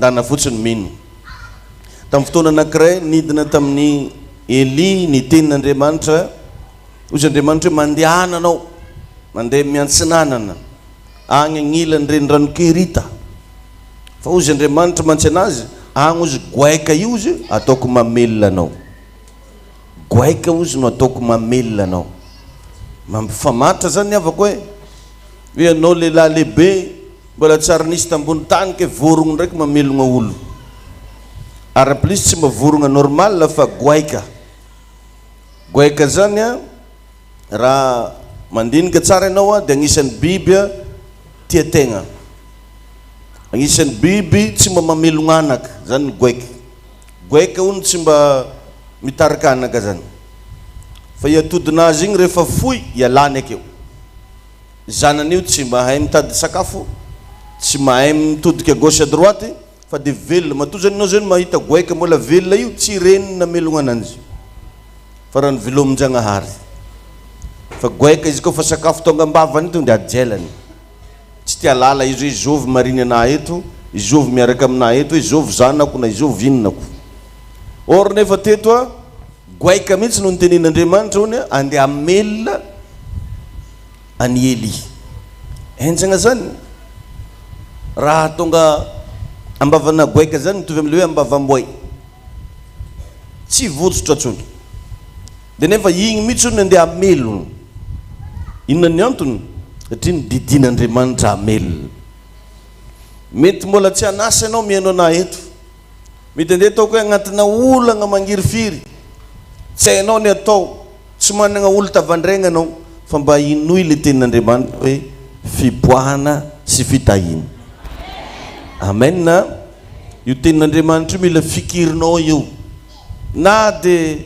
mandana fotsiny mino tamin'ny fotoana anankiray nidina tamin'ny Eli ny tenin'Andriamanitra ozy Andriamanitra hoe mandehana anao mandeha miantsinanana agny agnilany renirano Kerita fa ozy Andriamanitra mantsy anazy agny ozy goaika io ozy ataoko mamelona anao goaika ozy no ataoko mamelona anao mampifamatra zany avako hoe anao lehilahy lehibe mbola tsara nisy tambony tany ke vorogno ndraiky mamelogna olo ary plus tsy mavorogna normal fa goaika zany raha mandinika tsara ianao dia agnisan'ny biby tia tegna agnisan'ny biby tsy mba mamelogna anaka zany goaika hono tsy mba mitarika anaka zany fa iatodinazy igny rehefa foy ialany akeo zanan'io tsy mahay mitady sakafo tsy mahay mitodika à gauche à droite fa de velona matozany anao zany mahita goaika mbola velona io tsy reniny namelogna ananjy fa raha ny velomin-Janahary fa goaika izy koa fa sakafo tonga ambavany tonga dia ajelany tsy tia lala izy izovy mariny anahy eto izovy miaraka aminahy eto izovy zanako na izovy inonako or nefa teto goaika mihitsy no nitenin'Andriamanitra hony andeha amelona any Eli enjagna zany raha tonga ambavana goaika zany mitovy am'le hoe ambavam-boay tsy votsotra tsony dia nefa igny mihitsy hony andeha amelona inona ny antony satria nididin'Andriamanitra amelona mety mbola tsy anasa ianao mihaino anahy eto mety andeha ataoko hoe agnatina olagna mangirifiry tsy hainao ny atao tsy managna olo tavandraigna anao fa mba inoy le tenin'Andriamanitra hoe fipoahana sy fitahina amen na io tenin'Andriamanitra mila fikirinao io na dia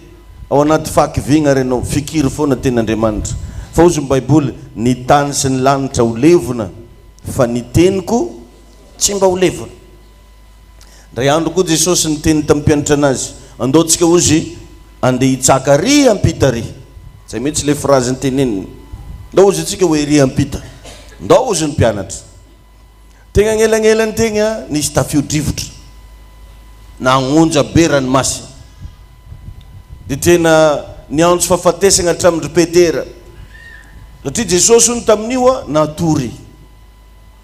ao anaty fakivigna ary ianao fikiry foana tenin'Andriamanitra fa ozy ny baiboly ny tany sy ny lanitra ho levona fa ny teniko tsy mba ho levona ndray andro koa Jesosy niteny tamin'ny mpianatra anazy andaontsika ozy andeha hitsaka ry ampita ry zay mihitsy le phrase nyteneniny ndao ozy atsika hoe ry ampita ndao ozy ny mpianatra tegna agnelagnelany tegna nisy tafio-drivotra nagnonja be ranomasina dia tena niantso fahafatesagna hatramin'ny Petera satria Jesosy hony tamin'io natory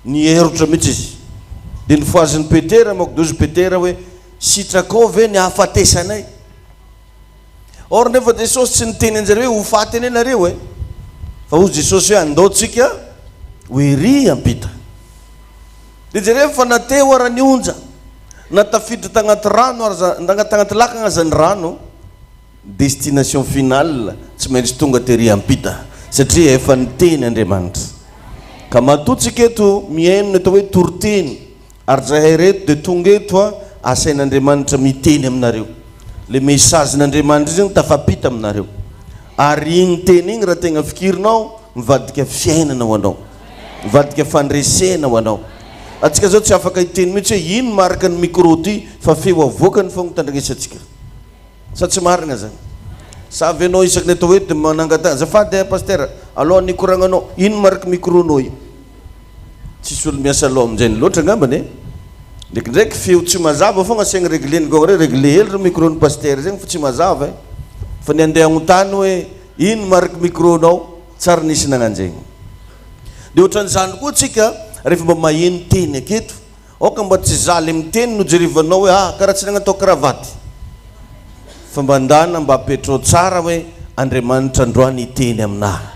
nierotra mihitsy izy dia nifoazin'ny Petera manko dozy Petera hoe sitrakao ve ny hahafatesanay or nefa Jesosy tsy niteny anjareo hoe ho faty ane nareo fa hozy Jesosy hoe andaontsika hoe ry ampita dia jareo fa nateo ara nionja natafiditra tagnaty rano tagnaty lakagna zany rano destination finale tsy maintsy tonga tery ampita satria efa niteny Andriamanitra ka matotsika eto mihaino atao hoe toroteny ary zahay reto dia tonga eto asain'Andriamanitra miteny aminareo le mesazin'Andriamanitra zegny tafapita aminareo ary igny teny igny raha tegna fikirinao mivadika fiainana ho anao mivadika fandresena ho anao atsika zao tsy afaka hiteny mihitsy hoe ino marika ny micro ty fa feo avoakany fogna tandrignesantsika sa tsy marina zany sa avy anao isaky ny atao hoe dia manangata azafady paster aloha nikoragnanao ino marika micronao io tsisy olo miasa aloha amin'izay loatra angambany ndraikindraiky feo tsy mazava fogna asiagna réglé ny gongre réglé hely ro micro ny paster zegny fa tsy mazava fa ny andeha agnontany hoe ino marika micronao tsara nisy nagnanjegny dia ohatran'izany koa tsika rehefa mba maheno teny aketo oka mba tsy zaly miteny no jerivanao hoe karaha tsy nagnatao kravaty fa mba ndana mba apetrao tsara hoe Andriamanitra androany hiteny aminahy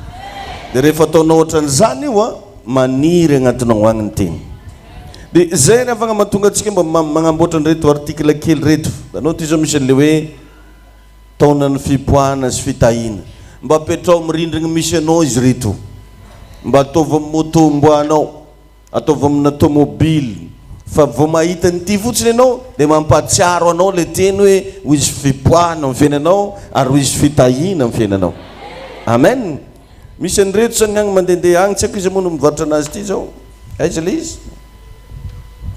dia rehefa ataonao ohatran'izany io maniry agnatinao agny ny teny dia zay ny afagna mahatonga antsika mba magnamboatra an'ireto artikla kely reto anao ty zao misy an'le hoe taonan'ny fipoahana sy fitahina mba apetrao mirindrigny misy anao izy reto mba ataovy amin'ny moto mboanao ataovy amina tomobily fa vao mahita nyty fotsiny ianao dia mampatsiaro anao le teny hoe ho izy fipoahana amin'ny fiainanao ary ho izy fitahina amin'ny fiainanao amen misy an'ireto zany agny mandehandeha agny tsy haiko izy moa no mivarotra anazy ity zao aiza le izy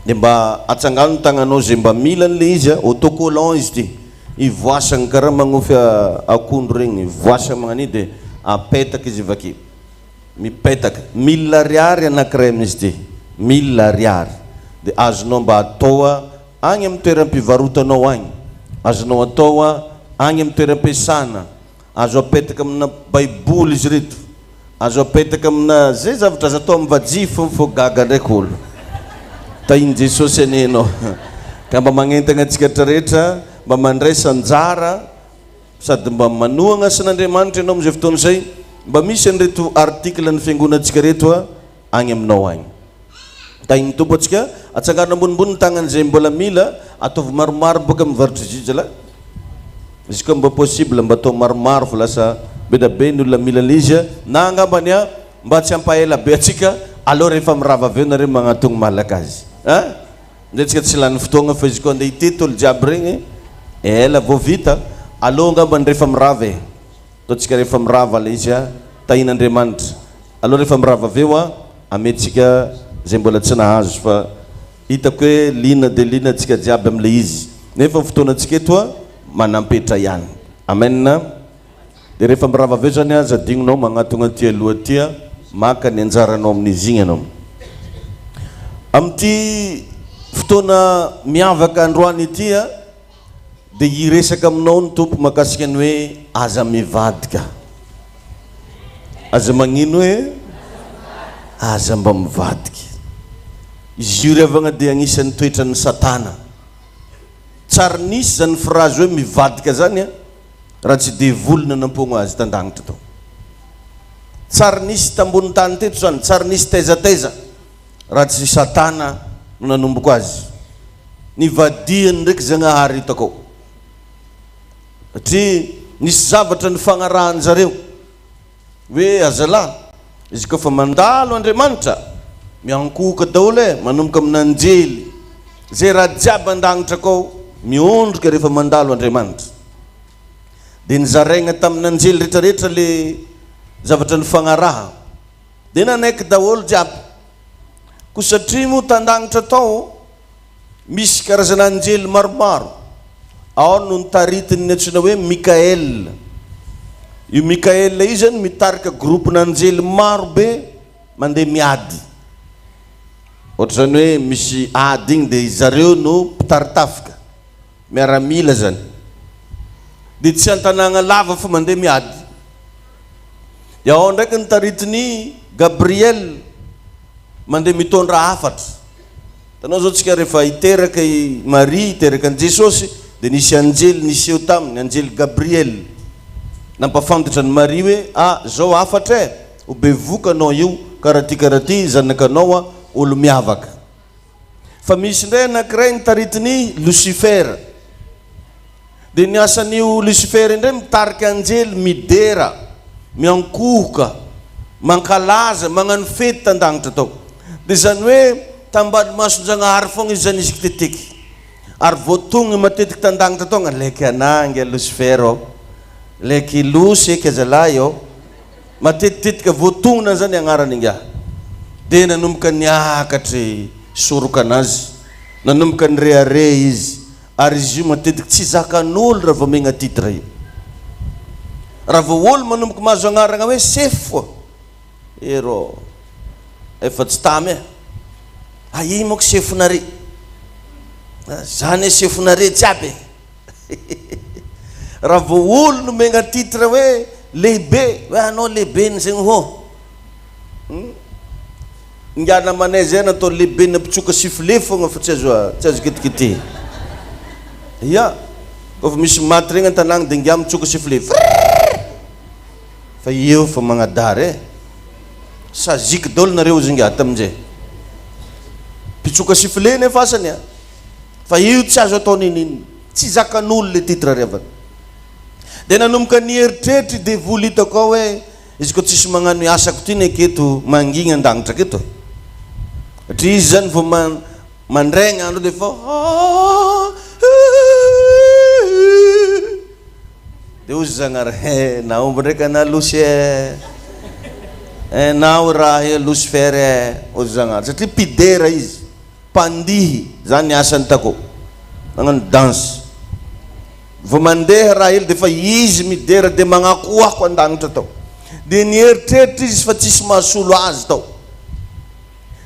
dia mba atsangano ny tagnanao zay mba mila an'le izy autocollant izy ty ivoasagny karaha magnofy akondro regny ivoasagny magnani dia apetaka izy vakeo mipetaka 1000 ariary anankiray amin'izy ty 1000 ariary dia azonao mba atao agny amin'ny toeram-pivarotanao agny, azonao atao agny amin'ny toeram-piasana, azo apetaka amina baiboly izy reto, azo apetaka amina zay zavatra azo atao amin'ny vajifo fo gaga ndraiky olo. Tainy Jesosy anenao ka mba magnentana antsika rehetra mba mandray sanjara sady mba manohagna san'Andriamanitra ianao am'izay fotoana izay, mba misy an'ireto article ny fiangonantsika reto agny aminao agny. Tainy tompo atsika atsangana ambonimbony ny tagnan'izay mbola mila ataovy maromaro boka mivarotra jija la izy koa mba possible mba atao maromaro fa lasa be da be ny olona mila lizy na angambany mba tsy ampaela be atsika allo rehefa mirava aveo nareo magnatogno malaka azy ndray tsika tsy lany fotoagna fa izy koa andeha hitety olo jiaby regny ela vao vita allo angambany rehefa mirava ataotsika rehefa mirava la izy tahin'Andriamanitra allo rehefa mirava aveo ametsika zay mbola tsy nahazo fa hitako hoe lina de lina atsika jiaby am'le izy nefa fotoana atsika eto manampetra ihany. Amen. De rehefa mirava aveo zany aza digninao magnatogna ty aloha ty maka ny anjaranao amin'izy igny anao. Am'ty fotoana miavaka androany ity de iresaka aminao ny tompo makasika ny hoe aza mivadika. Aza magnino hoe aza mba mivadika. Izy io revagna de agnisan'ny toetran'ny Satana. Tsara nisy zany phrase hoe mivadika zany raha tsy de volona nampogno azy tandagnitra tao. Tsara nisy tambony tany teto zany, tsara nisy taizataiza raha tsy Satana no nanomboko azy. Nivadiany ndraiky Zagnahary hitako satria nisy zavatra ny fagnarahany zareo hoe azalahy izy koa fa mandalo Andriamanitra miankoka daholo manomboka amin'anjely zay raha jiaby andagnitra kao miondrika rehefa mandalo Andriamanitra. De nizaraigna tamin'anjely rehetrarehetra le zavatra ny fagnaraha de nanaiky daholo jiaby ko satria moa tandagnitra tao misy karazana anjely maromaro. Ao no nitaritiny ny antsoina hoe Mikael. Io Mikael io zany mitarika groupin'anjely maro be mandeha miady. Ohatra zany hoe misy ady igny de zareo no mpitaritafika miaramila zany de tsy antanagna lava fa mandeha miady. De ao ndraiky nitaritiny Gabriel mandeha mitondra hafatra. Tanao zao tsika rehefa hiteraka i Marie hiteraka an Jesosy de nisy anjely nisy eo taminy anjely Gabriel nampafantatra ny Marie hoe zao hafatra ho bevoka anao io karaha ty zanakanao olo miavaka. Fa misy ndray anankiray nitaritiny Lucifer. De ny asan'io Lucifer indray mitarika anjely midera miankohoka mankalaza magnano fety tandagnitra tao. De zany hoe tambany masonjagnahary fogna izy zany izy kiteteky ary voatogny matetiky tandagnitra tao leky anangy Lucifer leky losy eky azalahy matetitetika voatognona zany agnarany inga. De nanomboka niakatry soroka anazy nanomboka nirehare izy ary izy io matetiky tsy zakan'olo raha vao megna titre io. Raha vao olo manomboka mahazo agnarana hoe sefo ero efa tsy tamy ii moko sefonare zany sefonare jiaby raha vao olo no megna titre hoe lehibe hoe anao lehibe ny zegny ho ngana manay zay natao lehibe na mpitsoka sifle fogna fa tsy azo kitikity ya kofa misy maty regny antanagna de ngia mitsoka sifle fa eo fa magnadary saziky daholo nareo zy ngia tamin'izay mpitsoka sifle nefa asany fa io tsy azo atao nininy tsy zakan'olo le titre revany. De nanomboka nieritretry de voly hitako ao hoe izy koa tsisy magnano asako ty ny aketo mangigna andagnitra aketo satria izy zany vao mandraigna andro de fa de ozy zagnary naomba ndraiky ana losy nao raha Lucifer ozy zagnary satria pidera izy mpandihy zany asany tako magnano danse vao mandeha raha hely de fa izy midera de magnakoako andagnitra tao de nieritreritry izy fa tsisy mahasolo azy tao.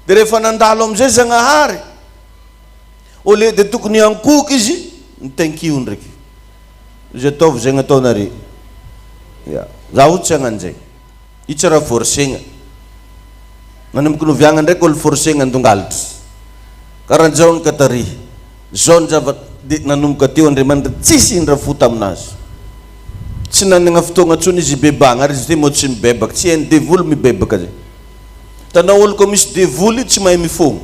De rehefa nandalo am'izay Zagnahary ole de tokony ankoky izy thank you ndraiky je ataovy zegny ataonare zaho tsy agnanjay io tsy raha forcegna nanomboky noviagna ndraiky olo forcegna andongalitra karahan'izao ny katary zao ny zava nanomboka teo Andriamanitra tsisy indra fota aminazy tsy nanagna fotoagna tsony izy bebagna ary izy ty moa tsy mibebaka tsy hainy devoly mibebaka zay tanao olo ko misy devoly tsy mahay mifogno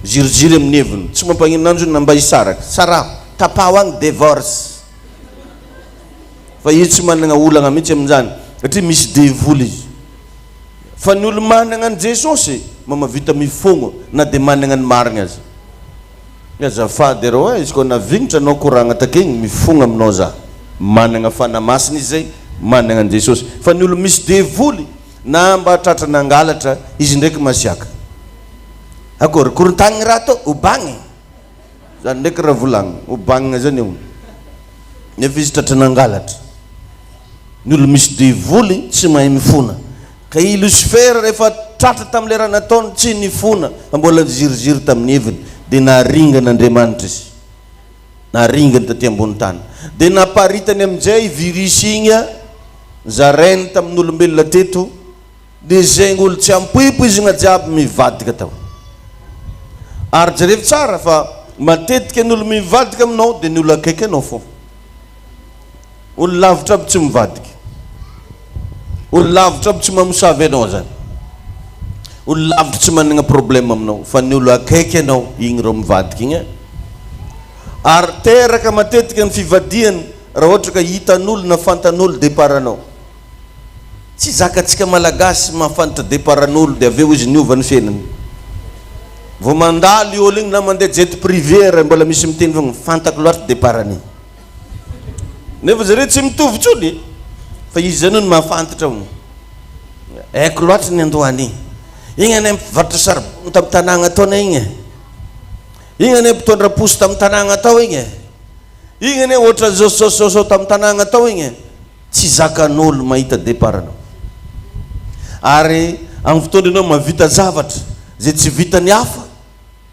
ziriziry amin'ny heviny tsy mampagnino anjo namba isaraka sara tapao agny divorce fa izy tsy managna olagna mihitsy amin'izany satria misy devoly izy fa ny olo managna an Jesosy mamavita mifogno na de managna ny marigna azy azafady arô izy koa navignitra anao koragna takegny mifogno aminao za managna fanamasina izy zay managna an Jesosy fa ny olo misy devoly na mba tratra nangalatra izy ndraiky masiaka akory korontagny raha to obagny zany ndraiky raha volagny obagnina zany eo nefa izy tratra nangalatra ny olo misy devoly tsy mahay mifona ka i Lucifer rehefa tratra tamin'ny lera nataony tsy nifona fa mbola ziriziry tamin'ny heviny de naringana Andriamanitra izy naringana taty ambony tany de naparitany amin'izay virisy igny zarainy tamin'ny olombelona teto de zegny olo tsy ampoipoizigna jiaby mivadika tao ary jerevy tsara fa matetika ny olo mivadika aminao de ny olo akaiky anao fo olo lavitra aby tsy mivadika olo lavitra aby tsy mamosavy anao zany olo lavitra tsy managna problème aminao fa ny olo akaiky anao igny rô mivadika igny ary teraka matetika ny fivadiany raha ohatra ka hitan'olo na fantan'olo deparanao tsy zakatsika malagasy mahafantatra deparan'olo de aveo izy niova ny fiainany vao mandaly olo igny na mandeha jet privé raha mbola misy miteny fogna fantako loatra deparany nefa zareo tsy mitovy tsony fa izy zany no mahafantatra hono haiko loatra ny andohany igny ane mivaritra saribony tamin'ny tanàgna ataona igny igny ane mpitondra posy tamin'ny tanàgna atao igny igny ane ohatra zao tamin'ny tanàgna atao igny tsy zakan'olo mahita deparanao ary amin'ny fotoana anao mavita zavatra zay tsy vitany hafa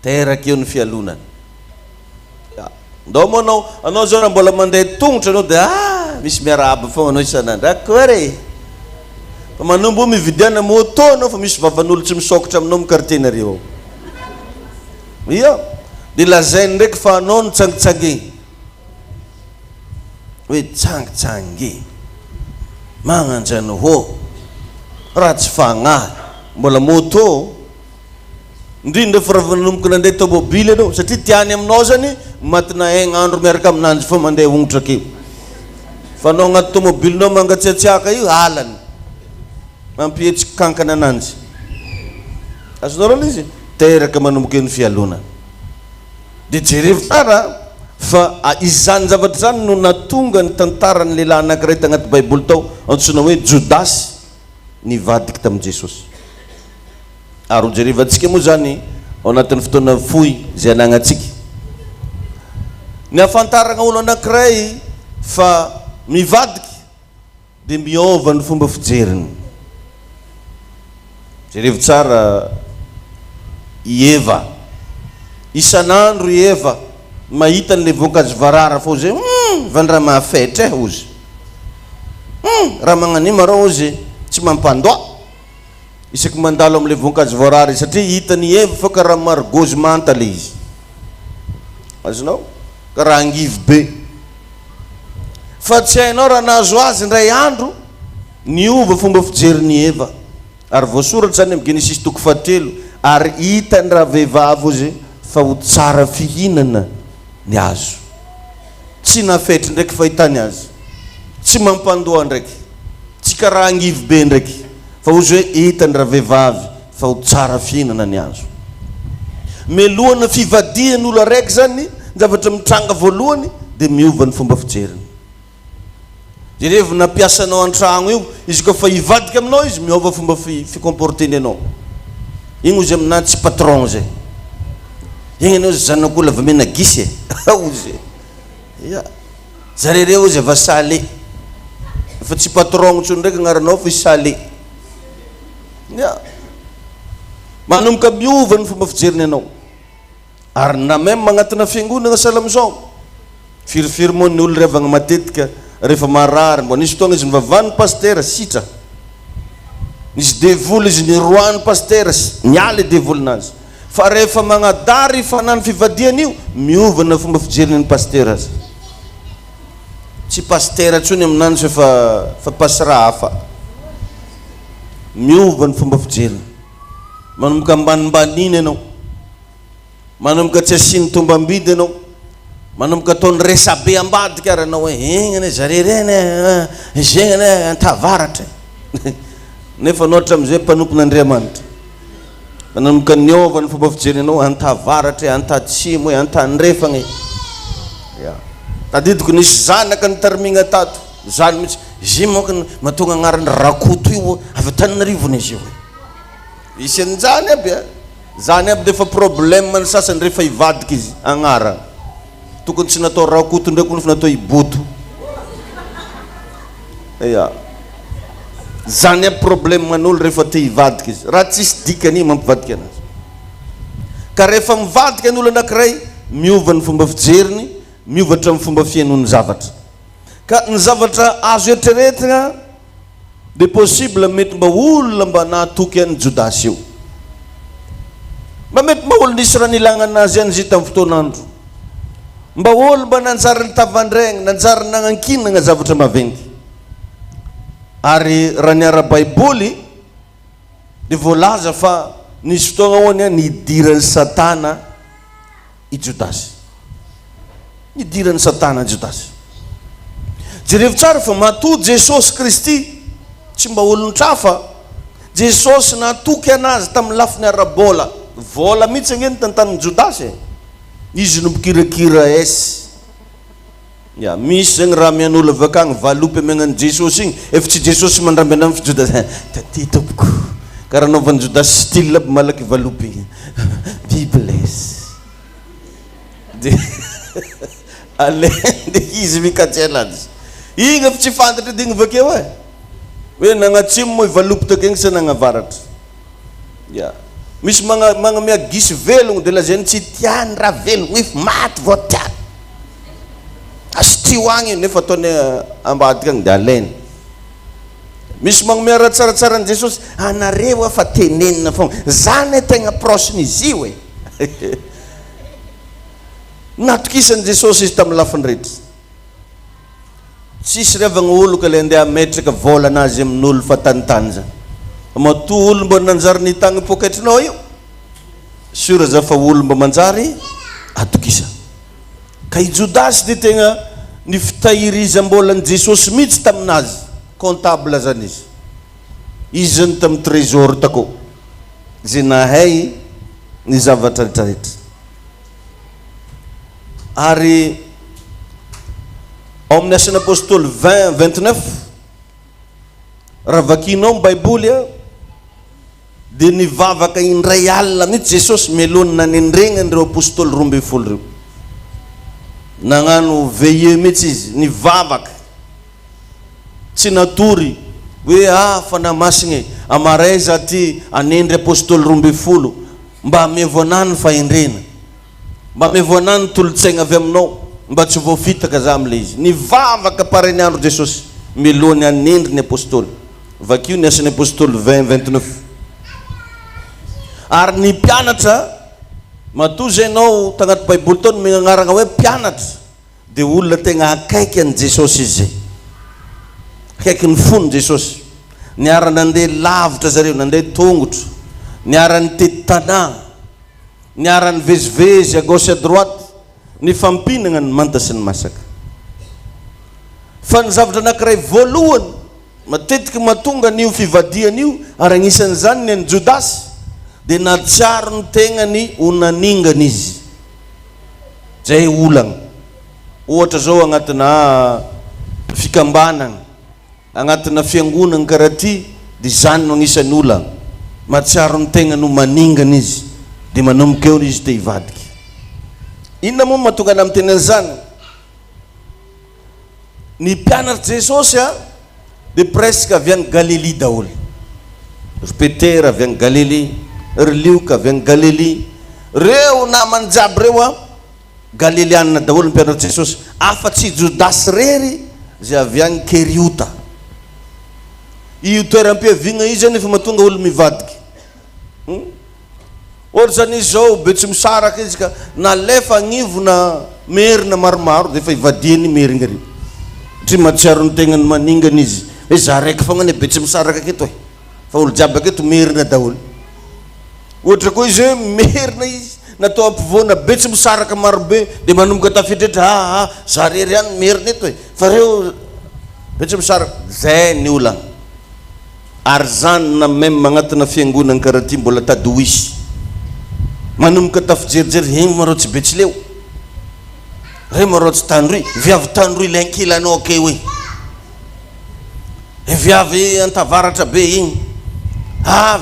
teraka eo ny fialonany ndao moa anao zao raha mbola mandeha tongotra anao de misy miarahaba foagna anao isan'andro akory fa manombo mividiana moto anao fa misy vavan'olo tsy misokatra aminao mikartenareo ia de lazainy ndraiky fa anao nitsangitsangy hoe tsangitsangy magnanjany ho raha tsy fagnahy mbola moto indrindra fa raha nanomboka nandeha tomobily anao satria tiany aminao zany matina andro miaraka aminanjy fa mandeha ongotra akeo fa anao agnaty tomobilinao mangatsiatsiaka io alany mampihetsika kankana ananjy azonao rano izy teraka manomboka eny fialona de jerevy tsara fa izany zavatra zany no natonga ny tantarany lehilahy anankiray tagnaty baiboly tao antsoina hoe Jodasy nivadika tamin'i Jesosy ary jerevy atsika moa zany ao anatin'ny fotoana fohy zay anagnatsika ny afantaragna olo anankiray fa mivadiky de miova ny fomba fijeriny jerevy tsara i Eva isan'andro i Eva mahita n'le voankazo varara fô zay vandraha mahafetra ozy raha magnanima rao ozy tsy mampandoa isaky mandalo am'le voankazo varara satria hitany Eva fa karaha margozy manta le izy azonao karaha angivy be fa tsy hainao raha nahazo azy ndray andro niova fomba fijeriny Eva ary voasoratra zany amin'ny Genesis 3 ary hitany raha vehivavy ozy fa ho tsara fihinana ny azo tsy nafetry ndraiky fahitany azy tsy mampandoa ndraiky tsy karaha angivy be ndraiky fa ozy hoe hitany raha vehivavy fa ho tsara fihinana ny azo melohana fivadian'olo araiky zany zavatra mitranga voalohany de miova ny fomba fijeriny jerevy nampiasanao an-tragno io izy koa fa hivadika aminao izy miova fomba fikomporteny anao igny ozy aminah tsy patron zay igny anao zanak'olo avy mena gisy ozy ia zarereo ozy ava salé fa tsy patron tsony ndraiky agnaranao fa salé ia manomboka miova ny fomba fijeriny anao ary na même magnatina fiangonana salamizao firifirimoan'ny olo revagna matetika rehefa marary mbo nisy fotoagna izy nivavany pasteur sitra nisy devoly izy niroany pasteur niala devolinazy fa rehefa magnadary fanany fivadiana io miovana fomba fijeriny ny pasteur azy tsy pasteur tsony aminanzy fa pasira hafa miova ny fomba fijeriny manomboka ambanimbaniny ianao manomboka tsy asiny tombambidy ianao manomboka ataony resabe ambadika ary anao hoe egnane zare reny zegnane antavaratra nefa anao hatram'izay mpanompon'Andriamanitra manomboka niova ny fomba fijeriny anao antavaratra antatsimo hoe antandrefagna tadidiko nisy zanaka nitarmigna tato zany mihitsy zy moka mahatonga agnarany rakoto io avy Tananarivony izy io isy an'izany aby zany aby defa problème ny sasany rehefa ivadika izy agnarana tokony tsy natao rakoto ndraiky olo fa natao iboto zany aby problème man'olo rehefa te hivadika izy raha tsisy dikany mampivadika anazy ka rehefa mivadika ny olo anankiray miova ny fomba fijeriny miovatra amin'ny fomba fiainony zavatra ka ny zavatra azo eritreretina de possible mety mba olona mba nahatoky an'ny Jodasy io mba mety mba olo nisy raha nilagna anazy any izy tamin'ny fotoanandro mba olo mba nanjary nitavandregna nanjary nagnankinagna zavatra maventy ary raha niara baiboly de voalaza fa nisy fotoagna hoany nidiran'ny Satana i Jodasy nidiran'ny Satana Jodasy jerevy tsara fa matoa Jesosy Kristy tsy mba olon-trafa Jesosy natoky anazy tamin'ny lafiny arabola vola mihitsy angeny tantanin'ny Jodasy izy nombokirakira esy misy zegny raha mian'olo avy akagny valopy amiagnan'ny Jesosy igny efa tsy Jesosy mandramby anaminy fa Jodasy taty tompoko karaha naovan'ny Jodasy style aby malaky valopy igny be bless de alende izy mikatsela azy igny efa tsy fantatra edy igny vakeo hoe nagnatsimo moa ivalopy take igny sa nagnavaratra misy magnamea gisy velogno de lazany tsy tiany raha velogno if maty vao tiany asy hoagny nefa ataony ambadika agny de alainy misy magnamea raha tsaratsarany Jesosy anareo fa tenenina fogna zany tegna prosiny izy io natokisany Jesosy izy tamin'ny lafiny rehetra tsisy revagna olo ka le andeha ametraka vola anazy amin'olo fa tanitany zany matoa olo mba nanjary nitagny poketrinao io sura za fa olo mba manjary atokisa ka i Jodasy de tegna ny fitahirizam-bolan'ny Jesosy mihitsy taminazy comptable zany izy zany tamin'ny trésor tako zay nahay ny zavatra rehetrarehetra ary ao amin'ny asan'ny apôstôly 20:29 raha vakinao amin'ny baiboly de nivavaka indray alina mihitsy Jesosy melony nanendregnany reo apôstôly 12 reo nagnano veilleux mihitsy izy nivavaka tsy natory hoe fanamasigny amaray za ty anendry apôstôly 12 mba amevoanany fahendrena mba amevoanany tolotsaigna avy aminao mba tsy voafitaka za am'le izy nivavaka parany andro Jesosy melony anendry ny apôstôly vakio ny asan'ny apôstôly 20:29 ary ny mpianatra matoa zay anao tagnaty baiboly tao megnanaragna hoe mpianatra de olona tegna akaiky an Jesosy izy zay akaiky ny fony Jesosy niara nandeha lavitra zareo nandeha tongotra niara nitety tanà niara nivezivezy à gauche à droite ny fampinagna ny manta sy ny masaka fa ny zavatra anankiray voalohany matetiky mahatonga an'io fivadian'io ary agnisan'izany ny an'ny Jodasy de natsiaro ny tegnany onaningana izy zay olagna ohatra zao agnatina fikambanana agnatina fiangonana karaha ty de zany no agnisan'ny olagna matsiaro ny tegnany ho maningana izy de manomboka eo izy te hivadiky inona moa mahatonga ana miteny an'izany ny mpianatra Jesosy de presque avy any Galilée daholo ry Petera avy any Galilée ry Lioka avy any Galilée reo namany jiaby reo Galileana daholo mpianatra Jesosy afa-tsy Jodasy rery zay avy agny Keriota io toeram-piaviagna izy nefa mahatonga olo mivadiky ohatra zany izy zao be tsy misaraka izy ka nalefa agnivo na merina maromaro dia efa ivadiany merina ry tsy mahatsiaro ny tegnany maningana izy hoe za raiky fogna ne be tsy misaraka aketo fa olo jiaby aketo merina daholo ohatra koa izy hoe merina izy natao ampivoana be tsy misaraka marobe dia manomboka tafidretra za rery any merina eto fa reo be tsy misaraka zay ny olana ary zany na même magnatina fiangonana karaha ty mbola tady hoisy manomboka tafijerijery igny marao tsy be tsy leo re marao tsy tandroy viavy tandroy le ankilanao ake hoe e viavy antavaratra be igny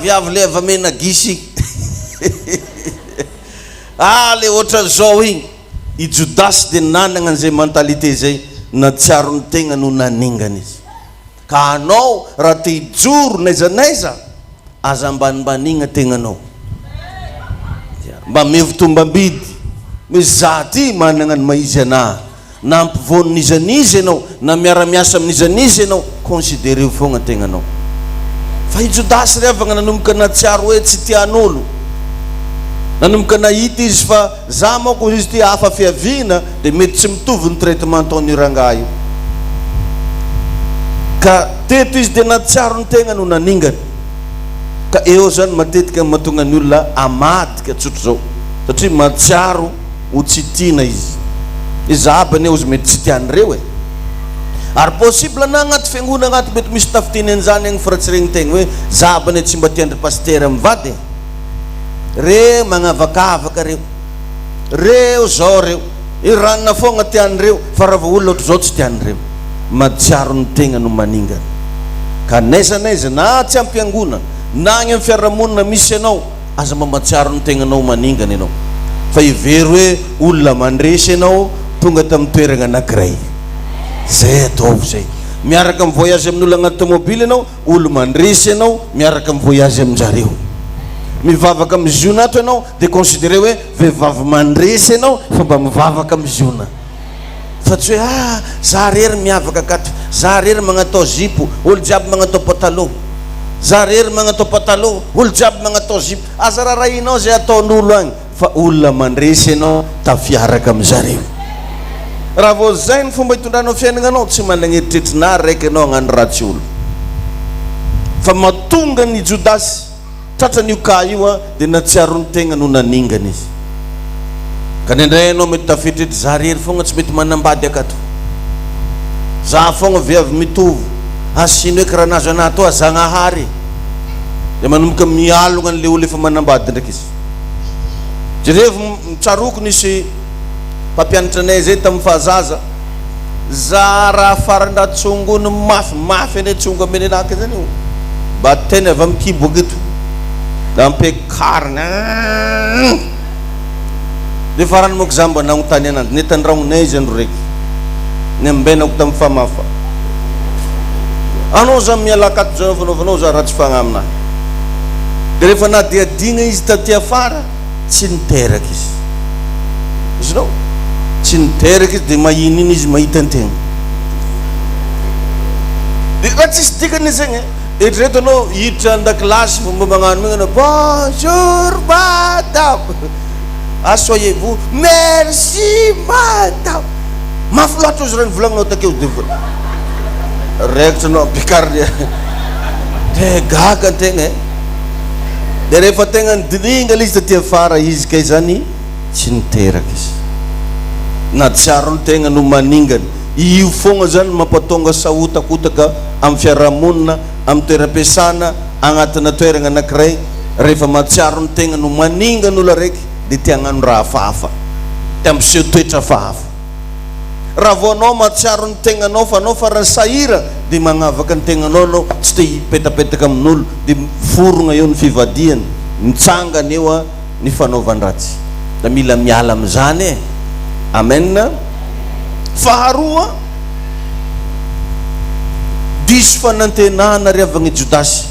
viavy le avy amena gisy le ohatra zao igny i Jodasy dia nanana an'izay mentalité zay natsiaro ny tegna no naningana izy ka anao raha te hijoro naizanaiza aza ambanimbaniagna tegnanao mba mevotombambidy misy za ty manana ny maizy anahy na ampivonon'izanizy ianao na miara-miasa amin'izanizy ianao considéreo fogna tegnanao fa i Jodasy revagna nanomboka natsiaro hoe tsy tian'olo nanomboka nahita izy fa za mako izy ty hafa fiaviana dia mety tsy mitovy ny traitement ataony rangahy io ka teto izy dia natsiaro ny tegna no naningany ka eo zany matetika mahatonga ny olona amadika tsotro zao satria matsiaro ho tsy tiana izy abany eo izy mety tsy tian'ireo ary possible na agnaty fiangona agnaty mety misy tafitiny an'izany agny fa raha tsy regny tegna hoe za abany tsy mba tiandry paster mivady re magnavakavaka reo zao reo iranona fogna tian'ireo fa raha vao olona ohatry zao tsy tian'ireo matsiaro ny tegna no maningana ka naizanaiza na tsy ampiangona na agny amin'ny fiarahamonina misy ianao aza mba matsiaro ny tegnanao maningana ianao fa ivery hoe olona mandresy ianao tonga tamin'ny toerana anankiray zay ataovy zay miaraka amin'ny voyage amin'olo agnaty tomobily ianao olo mandresy ianao miaraka amin'ny voyage amin'jareo mivavaka amin'ny ziona ato ianao dia considéré hoe vehivavy mandresy ianao fa mba mivavaka amin'ny ziona fa tsy hoe za rery miavaka akato za rery magnatao zipo olo jiaby magnatao patalo za rery magnatao patalo olo jiaby magnatao zipo aza rarahinao zay ataon'olo agny fa olona mandresy ianao tafiaraka amin'jareo raha vao zay ny fomba hitondranao fiainana anao tsy managneritreritry na raiky ianao hagnano ratsy olo fa mahatonga ny Jodasy tratran'io ka io dia natsiaro ny tegna no naningana izy ka nindray ianao mety tafidritry za rery fogna tsy mety manambady akato za fogna viavy mitovy asiny hoe karaha nazo anahy to zagnahary dia manomboka mialogna an'le olo efa manambady ndraiky izy jerevy mitsaroko nisy mpampianatra anay zay tamin'ny fahazaza za raha farandratsongony mafimafy ane tsongo ameny anaky zany io mba teny avy amin'ny kibo aketo da ampekarina dia farany moko za mba nagnotany ananjy netandragnonay izy andro raiky ny ambenako tamin'ny famafa anao za mialakato zao fanaovanao za raha tsy fagna aminahy dia rehefa nadiadigna izy taty afara tsy niteraky izy nao tsy niteraky izy dia mahino iny izy mahita antegna dia raha tsisy dikany zegny eritrereto anao hiditra an-dakilasy fomba magnano megna anao bonjour madame soyez-vous merci madame mafy loatra ozy raha nivolagninao takeo dia raikitra anao picardia dia gaga antegna dia rehefa tegna nidiningala izy taty afara izy kay zany tsy niteraky izy natsiaro ny tegna no maningana io fogna zany mampatonga sahotakotaka amin'ny fiarahamonina amin'ny toeram-piasana agnatina toerana anankiray rehefa matsiaro ny tegna no maningana olo araiky dia tia hagnano raha fahafa tia mpiseho toetra fahafa raha vao anao matsiaro ny tegnanao fa anao farany sahira dia magnavaka ny tegnanao anao tsy te hipetapetaka amin'olo dia forona eo ny fivadiany mitsangana eo ny fanaovan-dratsy da mila miala amin'izany amen faharoa diso fanantenana riavagny Jodasy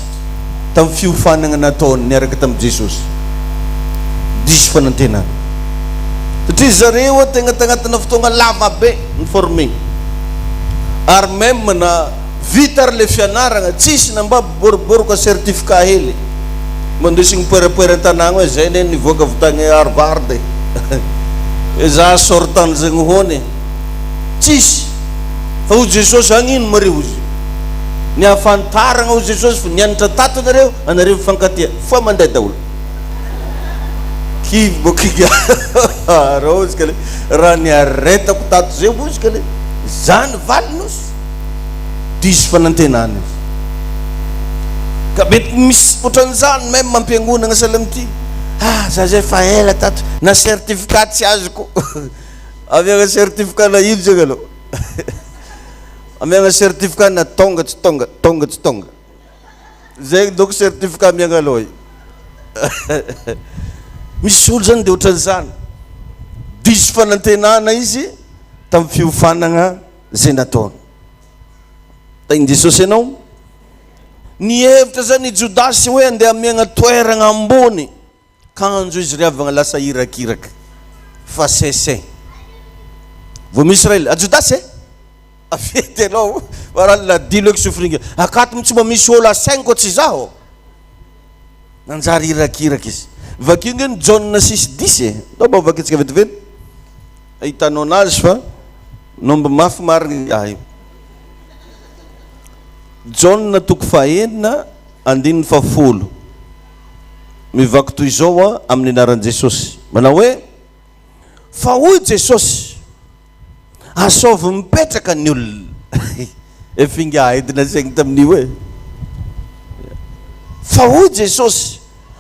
tamin'ny fiofanana nataony niaraka tamin'i Jesosy diso fanantenana. Satria zareo tegna tagnatina fotoagna lava be ny formé. Ary même na vita ary le fianaragna tsisy namba boroboroka certificat hely. Mandesigny poerapoera tanagna hoe zay ne nivoaka avy tagny Harvard. Za sortany zegny hony. Tsisy. Fa ho Jesosy agnino mareo izy. Ny afantaragna ho Jesosy fa nianatra tato anareo fankatia fa mandeha daholo. Kivy bokiga rose kale raha ny aretako tato zay ozy kale zany valinosy diso fanantenana izy. Ka mety misy otran'izany même mampiangonana salamity. Za zay fa ela tato na certificat tsy azoko. Amiagna certificat na ino zay aloha. Amiagna certificat na tonga tsy tonga. Zay donc certificat amiagna aloha. Misy olo zany dia ohatran'izany. Diso fanantenana izy tamin'ny fiofanagna zay nataony. Tain'i Jesosy ianao. Nihevitra zany i Jodasy hoe andeha amiagna toeragna ambony. Kanjo izy riavagna lasa irakiraka. Fa sese. Vao misy Israely, a Jodasy afety anao. Varany la dilo eky sofringa. Akato tsy mba misy olo asaingo tsy zaho. Nanjary irakiraka izy. Vakio ngeny John 6:10 ndao mba vakitsika vetivety ahitanao anazy fa nomba mafy marigny ahy. John toko 9:10 mivaky toy izao amin'ny anaran'i Jesosy. Manao hoe fa hoy Jesosy asovy mipetraka ny olona. Efinga edina zegny tamin'io hoe fa hoy Jesosy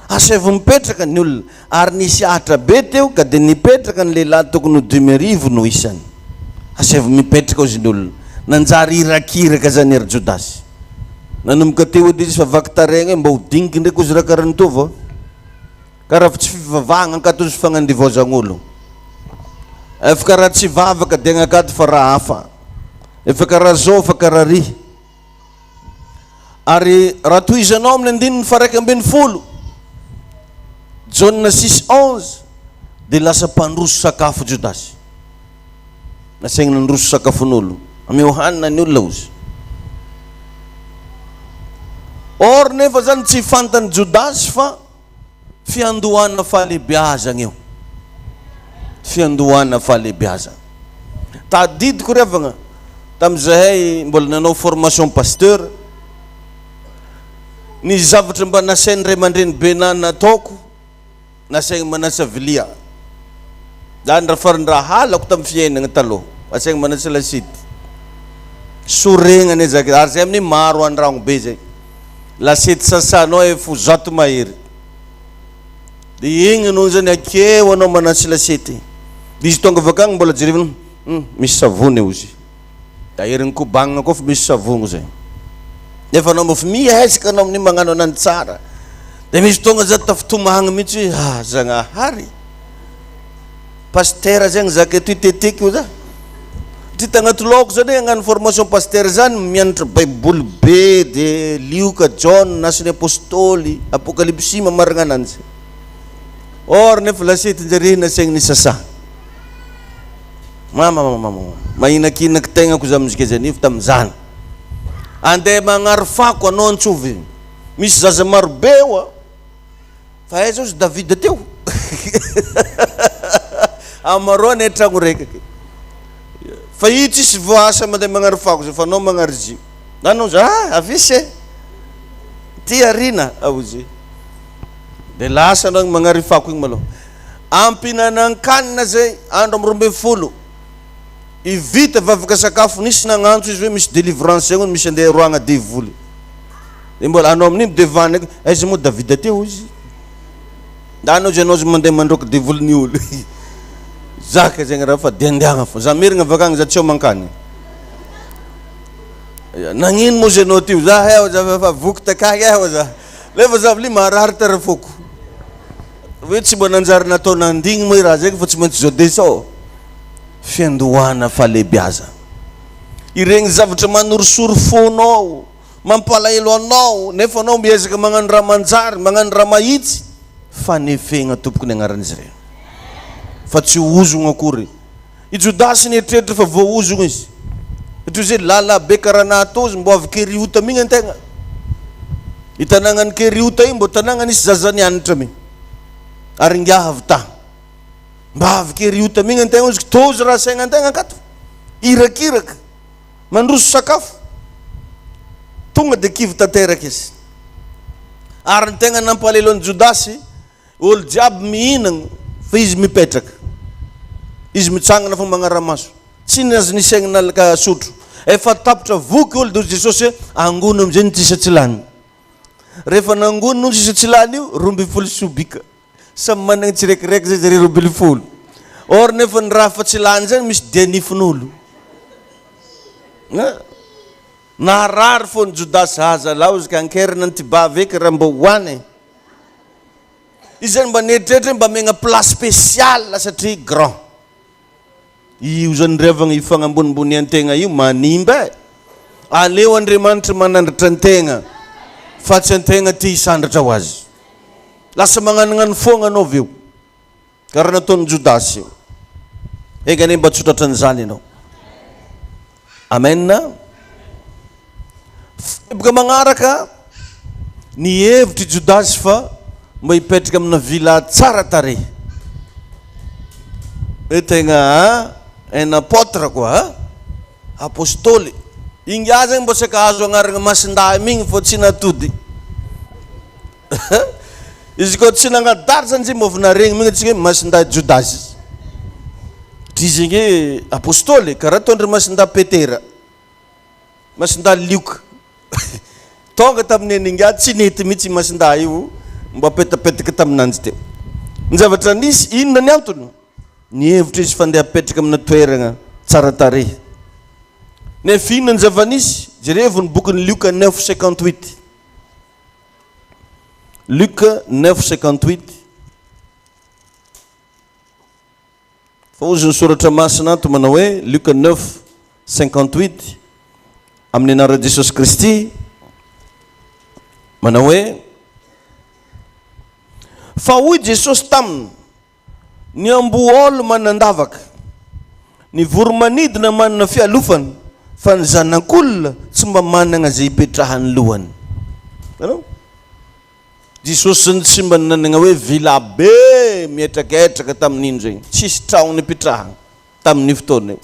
asovy mipetraka ny olona ary nisy ahatra be teo ka dia nipetraka ny lehilahy tokony 2,000 no isany. Asovy mipetraka izy ny olona nanjary irakiraka zany ery Jodasy. Nanomboka teo edy izy fa vaky taregna mba ho diniky ndraiky ozy raha karaha nitova. Karaha tsy fivavahagna ankato izy fagnandivozan'olo. Efa karaha tsy vavaka dia anakato fa raha hafa. Efa karaha zao fa karaha ry. Ary raha tohizanao amin'ny 9:10 John 6:11 dia lasa mpandroso sakafo Jodasy. Nasaigna nandroso sakafon'olo. Ame hanina ny olona ozy. Or nefa zany tsy fantany Jodasy fa fiandohana fahalebiazana eo. Fiandohana fahalebiazana. Tadidiko revagna tamin'izahay mbola nanao formation pasteur. Ny zavatra mba nasainy ray aman-dreny benany nataoko nasaigny manasa vilia. Zany raha farin-draha halako tamin'ny fiainagna taloha. Asaigny manasa lasity. Soregnany ezaka ary zay amin'ny maro andragno be zay. Lasety sasanao efa zato mahery. Dia igny anao zany akeo anao manasa lasety. Izy tonga vakagny mbola jerevana misy savony eo izy. Da heriny kobagnina koa fa misy savony zay. Nefa anao mofa mihesika anao amin'ny magnano anany tsara. Dia misy tonga zany tafitomagna mihitsy hoe Zagnahary. Pasteur zegny zaka eto iteteky io za. Ty tagnaty loko zany hagnano formation pasteur zany mianatra baiboly be dia lioka John nasiny apôstôly apokalypsy mamaragna ananjy. Or nefa lasety njare nasaigny ny sasa. Mama mahinakinaky tegnako za mizika zany fa tamin'izany. Andeha magnary fako anao antsovy. Misy zaza maro be fa aiza ozy Davida teo. Amaroany tragno raiky. Fa io tsisy voasa mandeha magnary fako zay fa anao magnary izy. Anao za avisy ty arina aozy. Dia lasa anao magnary fako igny maloha. Ampinanan-kanina zay andro amin'ny 20. Ivita vavaka sakafo nisy nagnantso izy hoe misy délivrance zegny misy andeha roagna devoly. Dia mbola anao amin'iny devana aiza moa Davida teo izy. Da anao zay anao zay mandeha mandroky devoly olo. Zaka zegny raha fa diandiagna fo. Za mirigna vakagny za tsy eo mankany. Nagnino moa zay anao tio za eo za fa voky takagny eo za. Lefa za vli maharary tarafoko. Hoe tsy mba nanjary natao nandigny moa raha zegny fa tsy maintsy zao desao. Fiandohana fahalebiazana. Iregny zavatra manorosory fonao, mampalahelo anao, nefa anao miezaka magnano raha manjary, magnano raha mahitsy, fanefegna tompoko ny agnaran'izy ireny fa tsy ozogna akory. I Judasy nieritreritry fa voaozogna izy satria zay lala be karaha nahatozy mbo avy keriota migny antegna. I tanagnany keriota io mbo tanagnany isy zazany anitra migny ary ngiaha avy ta mba avy keriota migny antegna izy tozy raha saigna antegna akato irakiraka mandroso sakafo tonga de kivy tanteraka izy. Ary ny tegna nampalelo ny Judasy olo jiaby mihinagna fa izy mipetraka, izy mitsangana fo magnaramaso tsy nazy nisaigna nalaka sotro. Efa tapitra voky olo de Jesosy angono amizay nitsisa tsilany. Rehefa nangono nitsisa tsilany io 12 sobika samy managna tsirekireky zay zare 12. Or nefa ny raha fa tsilany zany misy dianifin'olo naharary fo ny Judasy haza lao izy ka ankerina ny tibaveka raha mba hoany. Izy zany mba nieritreritra mba megna place spéciale satria grand. Io zany revagna io fagnambonimbony antegna io manimba. Aleo Andriamanitra manandratra antegna fa tsy antegna ty hisandratra ho azy. Lasa magnanognano foagna anao aveo karaha nataon'ny Judasy io. Ega ne mba tsotratra an'izany ianao. Amen. Boka magnaraka ny hevitry Judasy fa mba hipetraka amina vila tsara tare. Tegna un apôtre koa, apôstôly. Ingia zany mbo saka azo agnarana masindahy migny fô tsy natody. Izy koa tsy nangadary zany zay mbo naregny migny tsika masindahy Judasy. Izy nge apôstôly karaha tondry masindahy Petera, masindahy Lioka. Tonga tamin'ny ingia tsy nety mitsy masindahy io mba petapetaka taminanjy teo. Ny zavatra nisy inona ny antony? Ny hevitra izy fandeha apetraka amina toerana tsara tarehy. Nefa inona ny zava-nisy? Jerevo ny bokin'ny Luka 9:58. Luka 9:58. Fa ozy ny soratra masina ato manao hoe Luka 9:58 amin'ny anaran'i Jesosy Kristy manao hoe fa hoy Jesosy taminy ny amboôlo manandavaka ny voromanidina manana fialofany fa ny zanak'olona tsy mba manana zay hipetrahany lohany. Jesosy tsy mba nanana hoe vila be mietrakaetraka tamin'ino zay, tsisy tragno nipetrahana tamin'ny fotoana io.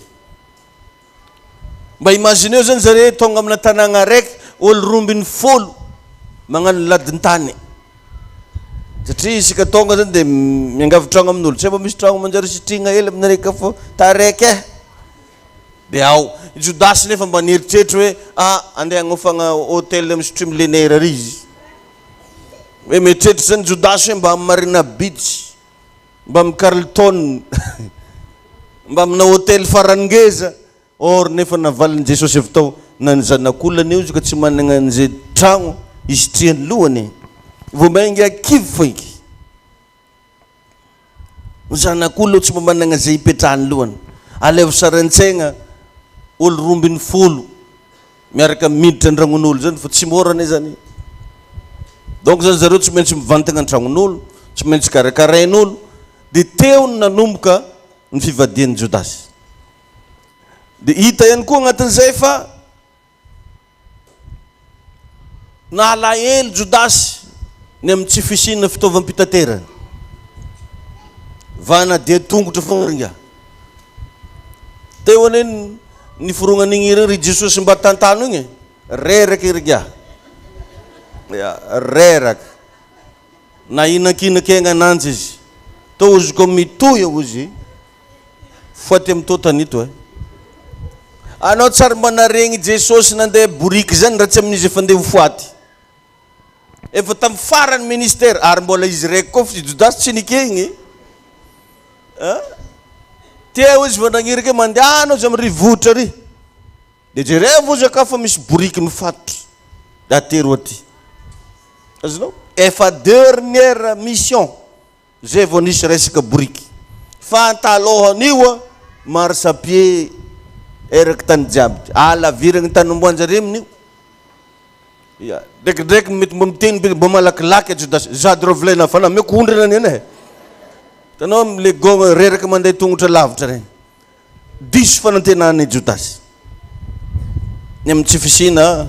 Mba imagineo zany zare tonga amina tanàgna raiky olo 12 magnano ladin-tany. Satria isika tonga zany de miangavy tragno amin'olo, tsy mba misy tragno manjary sitrigna hely aminareka fo taraiky de ao. Judasy nefa mba nieritreritra hoe andeha agnofagna hôtel misotry millénaire ary izy. Hoe mieritreritra zany Judasy hoe mba amin'ny Marina Beach, mba amin'ny Carlton, mba amina hôtel farangeza. Or nefa navaliny Jesosy avy tao na ny zanak'olona io ka tsy manana an'izay tragno isitriany lohany. Vao mainga kivy foiky. Ny zanak'olona tsy mba manana zay hipetrahany lohany. Alevo saran-tsaigna olo 12 miaraka miditra an-dragnon'olo zany fa tsy morana zany. Donc zany zareo tsy maintsy mivantagna an-tragnon'olo, tsy maintsy karakarain'olo. De teo ny nanomboka ny fivadian'ny Judasy. De hita ihany koa agnatin'izay fa nahalaelo Judasy ny amin'ny tsy fisinina fitaovam-pitaterana. Vana dia tongotra foagna ringa. Teo ane ny foronan'igny ry Jesosy mba tantano igny reraka ringa. Reraka. Na inakinakegna ananjy izy. Tao izy koa mitoya izy foaty amin'ny totanito anao tsara mba naregny Jesosy nandeha boriky zany raha tsy amin'izy efa andeha foaty. Efa tamin'ny farany ministère ary mbola izy raiky koa fa Judasy tsy nikegny. Teo izy vao nagnirika mandeha anao zay amin'ny rivotra ry. De jerevo izy ka fa misy boriky mifatotra. De atero aty. Azonao? Efa dernière mission zay vao nisy resaka boriky. Fa antalohan'io marsapie eraky tany jiaby. Alaviragny tany omboanjare amin'io. Ya, dek mitmumtin bumalaklak Judas zadrovlena fana me kundrena nene. Tanom le goma rere kamande tungutra lavitra regny. Diso fanantenana Judas. Nem tsy fisina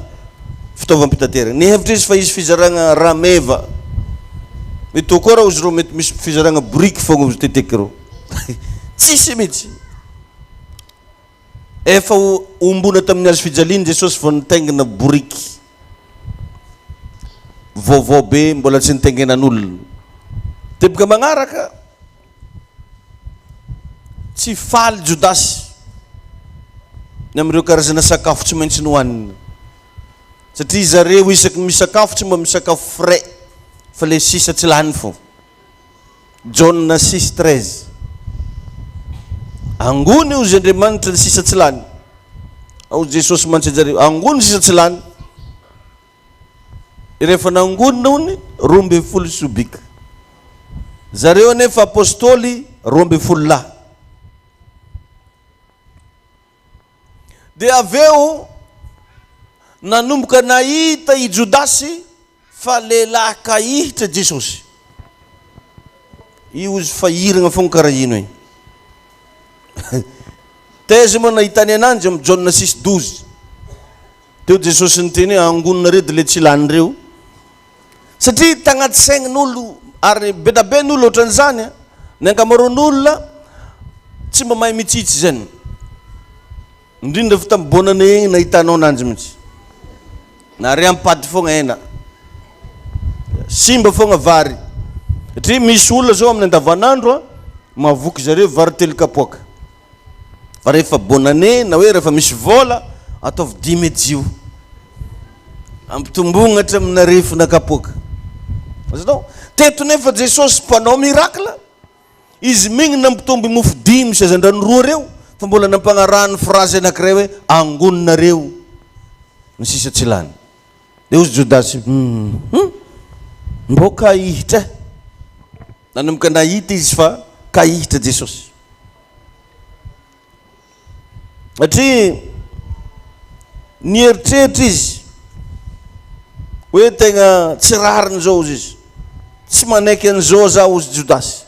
fitaovam-pitaterana. Ny hevitra izy fa izy fizaragna rameva. Mety koa raha ozy ro mety misy fizaragna brique fogna ozy teteky ro. Tsisy mihitsy. Efa ombona tamin'ny azo fijaliany Jesosy vao nitaingina brique. Vaovao be mbola tsy nitaingenan'olona. Teboka magnaraka tsy faly Judasy ny amin'ireo karazana sakafo tsy maintsy nohanina. Satria zareo isaky misakafo tsy mba misakafo frais fa le sisa tsy lany fo. John 6:13 angony ozy Andriamanitra sisa tsy lany. Ao Jesosy mantsa zareo angony sisa tsy lany. Rehefa nangonina hony 12 sobika. Zareo nefa apôstôly 12 lahy. Dia aveo nanomboka nahita i Judasy fa lehilahy kahitra Jesosy. Io ozy fa iragna fogna karaha ino e. Teza moa nahitany ananjy amin'ny John 6:12. Teo Jesosy niteny angonina reo dia le tsy lanireo. Satria tagnaty saignin'olo ary be da be n'olo ohatran'izany a. Ny ankamaroan'olona tsy mba mahay mitsitsy zany. Indrindra fa tamin'ny bonane egny nahitanao ananjy mihitsy. Na ry ampady fogna hena. Simba fogna vary. Satria misy olona zao amin'ny andavanandro a mavoky zareo vary 3 kapoaka. Fa rehefa bonane na hoe rehefa misy vola ataovy 10 jio. Ampitombogna hatramin'ny arefona kapoaka. Azonao? Teto nefa Jesosy mpanao miracle. Izy mignina ampitombo mofo 5 sy azandrano 2 reo. Fa mbola nampanarahany frazy anankiray hoe angoninareo ny sisa tsy lany. Dia ozy Judasy mbô kahitra. Nanomboka nahita izy fa kahitra Jesosy. Satria nieritreritra izy hoe tegna tsy rariny zao ozy izy. Tsy manaiky an'izao za ozy Judasy.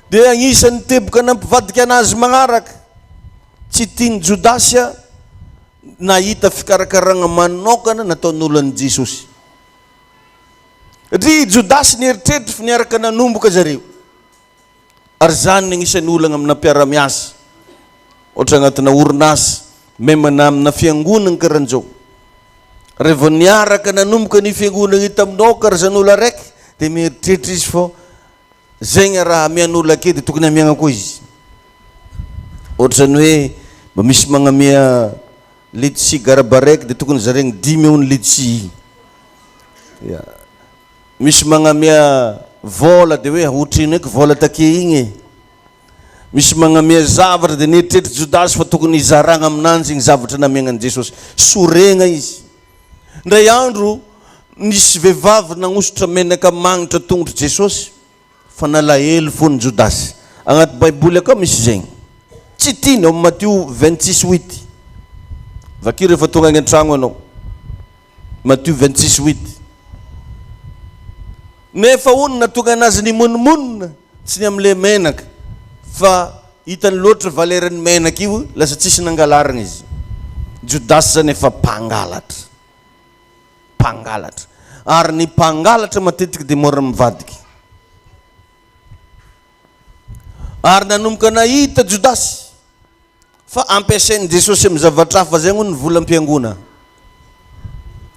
Dia agnisan'ny teboka nampivadika anazy magnaraka. Tsy tiany Judasy nahita fikarakaragna manokana nataon'olo an'i Jesosy. Satria Judasy nieritreritra fa niaraka nanomboka zareo. Ary zany agnisan'ny olana amina mpiara-miasa. Ohatra agnatina orinasa, memana amina fiangonana karan'izao. Rehefa niaraka nanomboka ny fiangonana hita aminao karazan'olo araiky dia mieritreritra izy fô zegny raha amian'olo ake dia tokony amiagna koa izy. Ohatrany hoe mba misy magnamia letsi garaba raiky dia tokony zaregny 10 eo ny letsi. Misy magnamia vola dia hoe ohatrino eky vola take igny. Misy magnamia zavatra dia nieritreritra Judasy fa tokony izaragna aminanjy igny zavatra namiagnan'i Jesosy. Soregna izy. Ndray andro nisy vehivavy nagnosotra menaka magnitra tongotra Jesosy fa nalahelo fony Judasy. Agnaty baiboly akao misy zegny. Tsy tiany ao Matthieu 26:8. Vakio rehefa tonga agny an-tragno anao. Matthieu 26:8. Nefa hono natonga anazy ny monimonina tsy ny amin'ile menaka fa hitany loatra valeran'ny menaka io lasa tsisy nangalarana izy. Judasy zany efa mpangalatra. Mpangalatra. Ary ny mpangalatra matetika dia mora mivadiky. Ary nanomboka nahita Judasy fa ampiasain'i Jesosy amin'ny zavatra hafa zegny hono ny volam-piangona.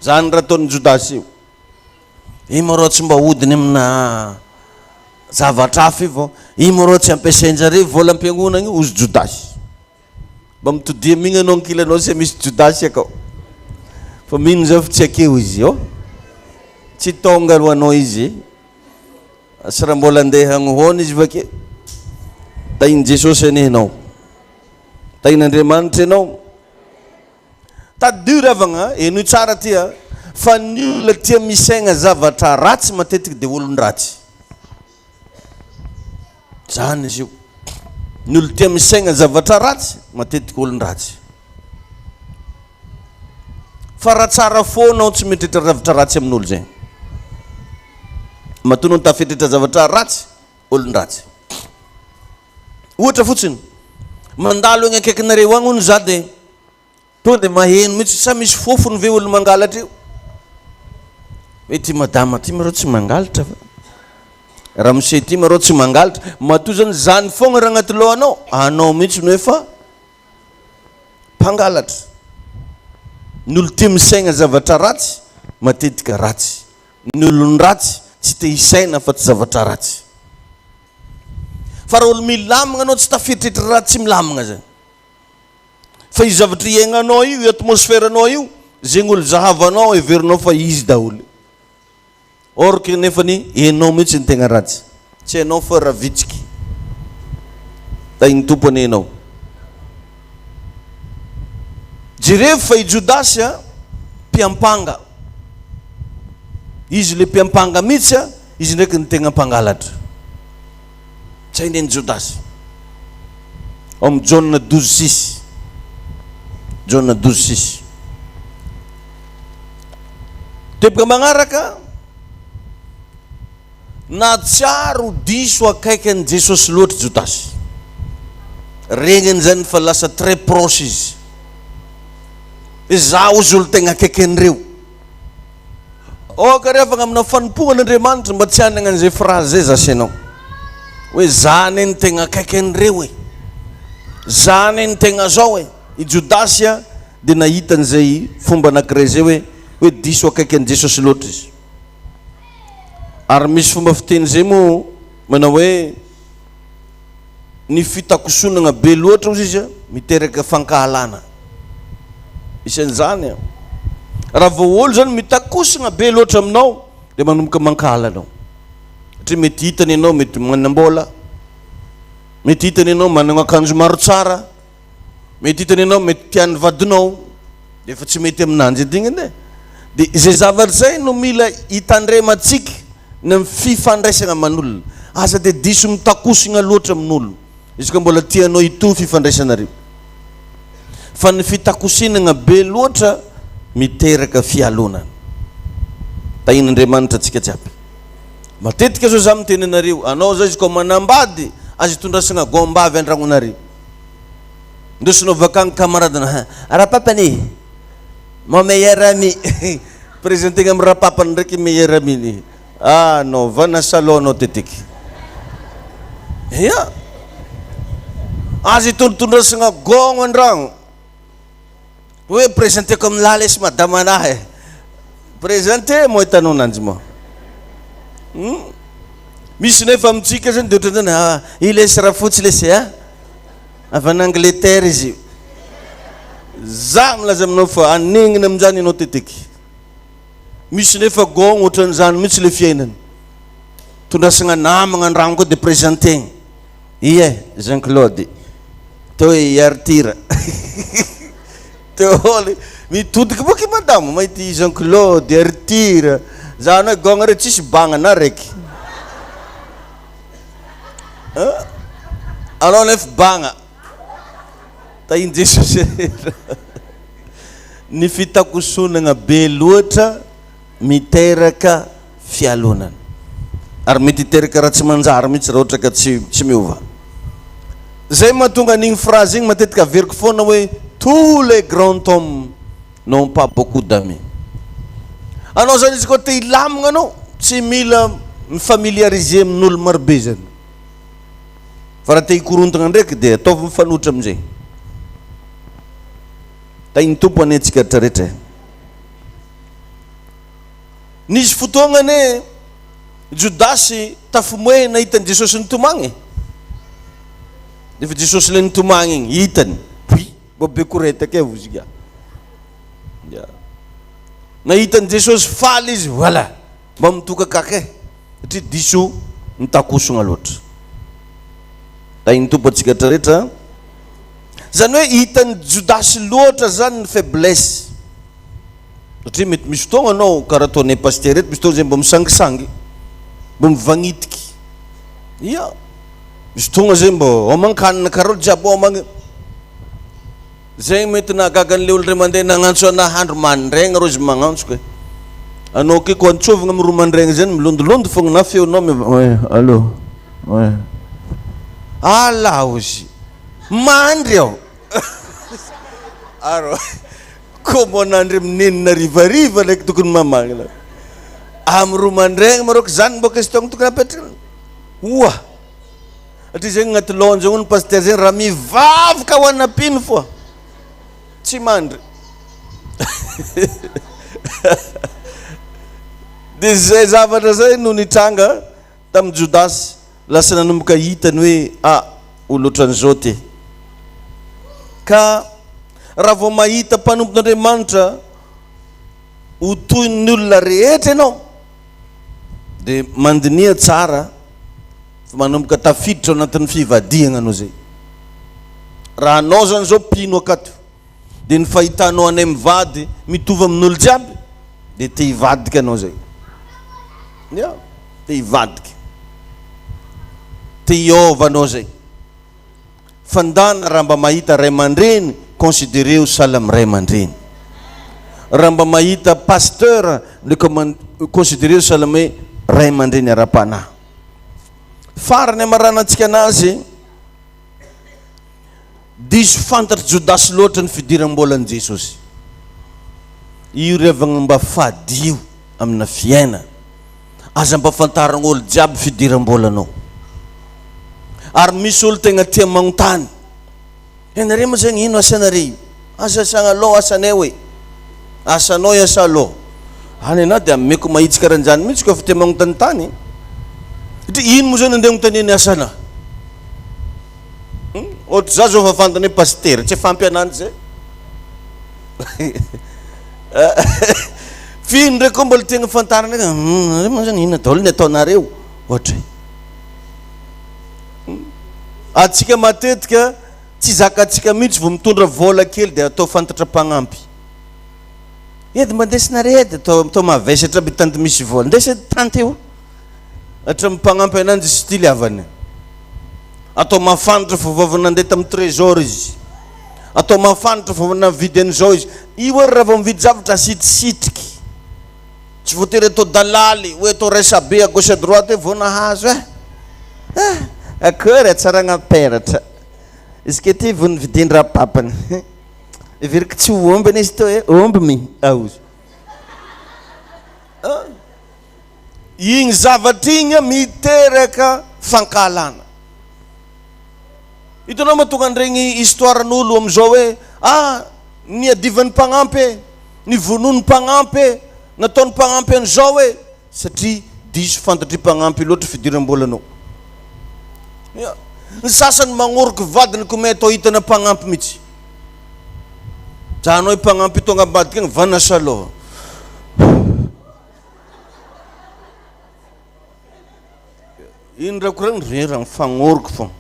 Zany raha ataon'i Judasy io. Imo rô tsy mba hodiny amina zavatra hafa io. Imo rô tsy ampiasain-jareo volam-piangona io ozy Judasy. Mba mitodia migny anao ankilanao se misy Judasy akao. Fa mino zao tsy akeo izy io. Tsy tonga ro anao izy. Asa raha mbola andeha agnohona izy vake. Tainy Jesosy anehinao. Tain'Andriamanitra ianao. Tady ravagna eno tsara tia fa ny olona tia misaigna zavatra ratsy matetika dia olon-dratsy. Zany izy io. Ny olona tia misaigna zavatra ratsy matetika olon-dratsy. fa raha tsara foana tsy mitritra zavatra ratsy amin'olo zay. Matoa ny tafiditra zavatra ratsy olon-dratsy. Ohatra fotsiny mandalo eny akaikinareo agny hono za de to de maheno mihitsy sa misy fofony ve olo mangalatra io. Hoe ty madama ty mareo tsy mangalatra fa raha monsieur ty mareo tsy mangalatra. Matoa zany zany fogna raha agnaty lohanao, anao mihitsy no efa mpangalatra. Ny olo tia misaigna zavatra ratsy matetika ratsy. Ny olon ratsy tsy te hisaina fa tsy zavatra ratsy. Fa raha olo milamagna anao tsy tafiditra ratsy milamagna zany. Fa io zavatra iainanao io, io atmosféranao io, zegny olo zahavanao everinao fa izy daholo. Or que nefa ny enao mihitsy ny tegna ratsy. Tsy enao fa raha vitsiky. Tainy tompony enao. Jereo fa i Judasy mpiampanga. Izy le mpiampanga mihitsy, izy ndraiky ny tegna mpangalatra. Tsy hain'ny Judasy. Om John 12:6. John 12:6. Tebaka magnaraka na tsiaro diso akaiky an Jesosy loatra Judasy. Regniny zany fa lasa très proche izy. Izaho ozy olo tegna akaiky an'ireo. Ka rehefa amina fanompoan'Andriamanitra mba tsy hanana an'izay phrase zay zasy ianao. Hoe zany ny tegna akaiky an'ireo e. Zany ny tegna zao e. I Judasy de nahita an'izay fomba anankiray zay hoe diso akaiky an Jesosy loatra izy. Ary misy fomba fiteny zay moa manao hoe ny fitakosonana be loatra ozy izy miteraka fankahalana. Isan'izany raha vao olo zany mitakosona be loatra aminao de manomboka mankahala anao. Satria mety hitany ianao mety manambola, mety hitany ianao manana akanjo maro tsara, mety hitany ianao mety tian'ny vadinao, de fa tsy mety aminanjy ediny ne. De zay zavatra zay no mila hitandrematsika ny fifandraisana aman'olona. Asa de diso mitakosona loatra amin'olo. Izy ka mbola tianao ito fifandraisanareo. Fa ny fitakosinana be loatra miteraka fialonana. Tahin'Andriamanitra atsika jiaby. Matetika zao za miteny anareo, anao zao izy koa manambady azy tondrasana gombavy andragnonareo. Ndosinao vakagny kamaradana, rapapany mon meilleur ami. Présentegna amin'ny rapapany ndraiky meilleur ami ni. Non, vana salon anao teteky. Ya. Azy tondrasana gogno andragno. Hoe présenté comme lales madame anahy. Présenté mo hitanao ananjy mo. Misy nefa amitsika zany de ohatran'izany ilesy rafotsy lesy avy any Angleterre izy. Za milaza aminao fa anegnina amin'izany ianao teteky. Misy nefa gogno ohatran'izany mihitsy le fiainany. Tondrasana namagna andragno koa de présenté. Ie, Jean-Claude. Teo Artira. Teo mitodiky boky madamo mahity Jean-Claude Artira. Zany hoe gogno re tsisy bagnana raiky. Anao nefa bagna. Tahin Jesosy. Ny fitakosonana be loatra miteraka fialonana. Ary mety hiteraka raha tsy manjary mihitsy raha ohatra ka tsy miova. Zay mahatonga n'igny phrase igny matetika averiko foana hoe tous les grands hommes n'ont pas beaucoup d'amis. Anao zany izy koa te hilamagna anao tsy mila mifamiliariser amin'olo marobe zany. Fa raha te hikorontana ndraiky de ataovy mifanotra amin'izay. Tainy tompo anetsika rehetrarehetra. Nisy fotoagnany Judasy tafomoe nahitany Jesosy nitomagny. Defa Jesosy le nitomagny igny hitany. Bobe koretaka e voziga. Nahitany Jesosy faly izy, voilà. Mba mitokakaka e. Satria diso mitakosona loatra. Tainy tompo atsika rehetrarehetra. Zany hoe hitany Judasy loatra zany ny faiblesse. Satria mety misy fotoagna anao karaha ataonay pasteur eto, misy fotoagna zay mba misangisangy, mba mivagnitiky. Ia. Misy fotoagna zay mba homan-kanina karaha jiaby homagna. Zay mety nahagagan'le olo ray mandeha nagnantso anahandro mandraigna rozy magnantsoko e. Anao ke koa antsovagna amin'ny ro mandraigna zany milondolondo fogna na feonao allo ala ozy mandry aho aro komo anandry aminenina rivariva ndraiky tokony mamagna amin'ny ro mandraigna maroko zany mboka izy togna tokony apetraka oa satria zegny agnaty lohany zegny paster zegny raha mivavaka ho anapiny foa tsy mandry dia zay zavatra zay no nitranga tamin'ny Jodasy lasa nanomboka hitany hoe olo ohatran'izao ty ka raha vao mahita mpanompon'Andriamanitra ho toy ny olona rehetra ianao dia mandinia tsara fa manomboka tafiditra ao anatin'ny fivadiagna anao zay raha anao zany zao pino akato dia ny fahitanao anay mivady mitovy amin'olo jiaby dia te hivadika anao zay te hivadika te hiova anao zay fandana raha mba mahita ray aman-dreny considéré ho sahala amin'ny ray aman-dreny raha mba mahita pasteur considéré ho sahala amin'ny ray aman-dreny ara-panahy farany amarana antsika anazy diso fantatra Jodasy loatra ny fidiram-bolan'i Jesosy io revagna mba fadio amina fiaina aza mba fantarana olo jiaby fidiram-bolanao ary misy olo tegna tia magnontany ianareo moa zegny ino asanareo asa asagna aloha asanay hoe asanao iasa aloha any ana dia ameko mahitsy karan'izany mihitsy koa fa tia magnontanytany satria ino moa zany andeha agnontaniany asana ohatra za zao fa fantany hoe paster tsy fampy ananjy zay fino ndraiky koa mbola tegna fantarana moa zany ino daholo ny ataonareo ohatra atsika matetika tsy zakatsika mihitsy vao mitondra vola kely dia atao fantatra mpagnampy edy mba ndesinare edy atao mavesatra be tanty misy vola ndesa tanty io hatra mpagnampy ananjy stily avany atao mafantatra fovavana nandeha tamin'ny trésor izy atao mafantatra fovavana vidy an'izao izy io hoe raha vao mividy zavatra asitisitriky tsy voatery atao dalaly hoe atao resabe à gauche à droite hoe vao nahazo akory atsaragna peratra izy ke ty vao nividin-dra papany iveriky tsy omby izy to hoe omby mi aozy igny zavatra igny miteraka fankalana hitanao mahatonga an'iregny histoiran'olo am'izao hoe niadivan'ny mpagnampy nivonoan'ny mpagnampy nataon'ny mpagnampy an'izao hoe satria diso fantatry mpagnampy loatra fidiram-bolanao ny sasany magnoroky vadiny komay atao hitana mpagnampy mihitsy zahanao mpagnampy tonga ambadika agny vanasa aloha ino rakorany rera mifagnoroko fo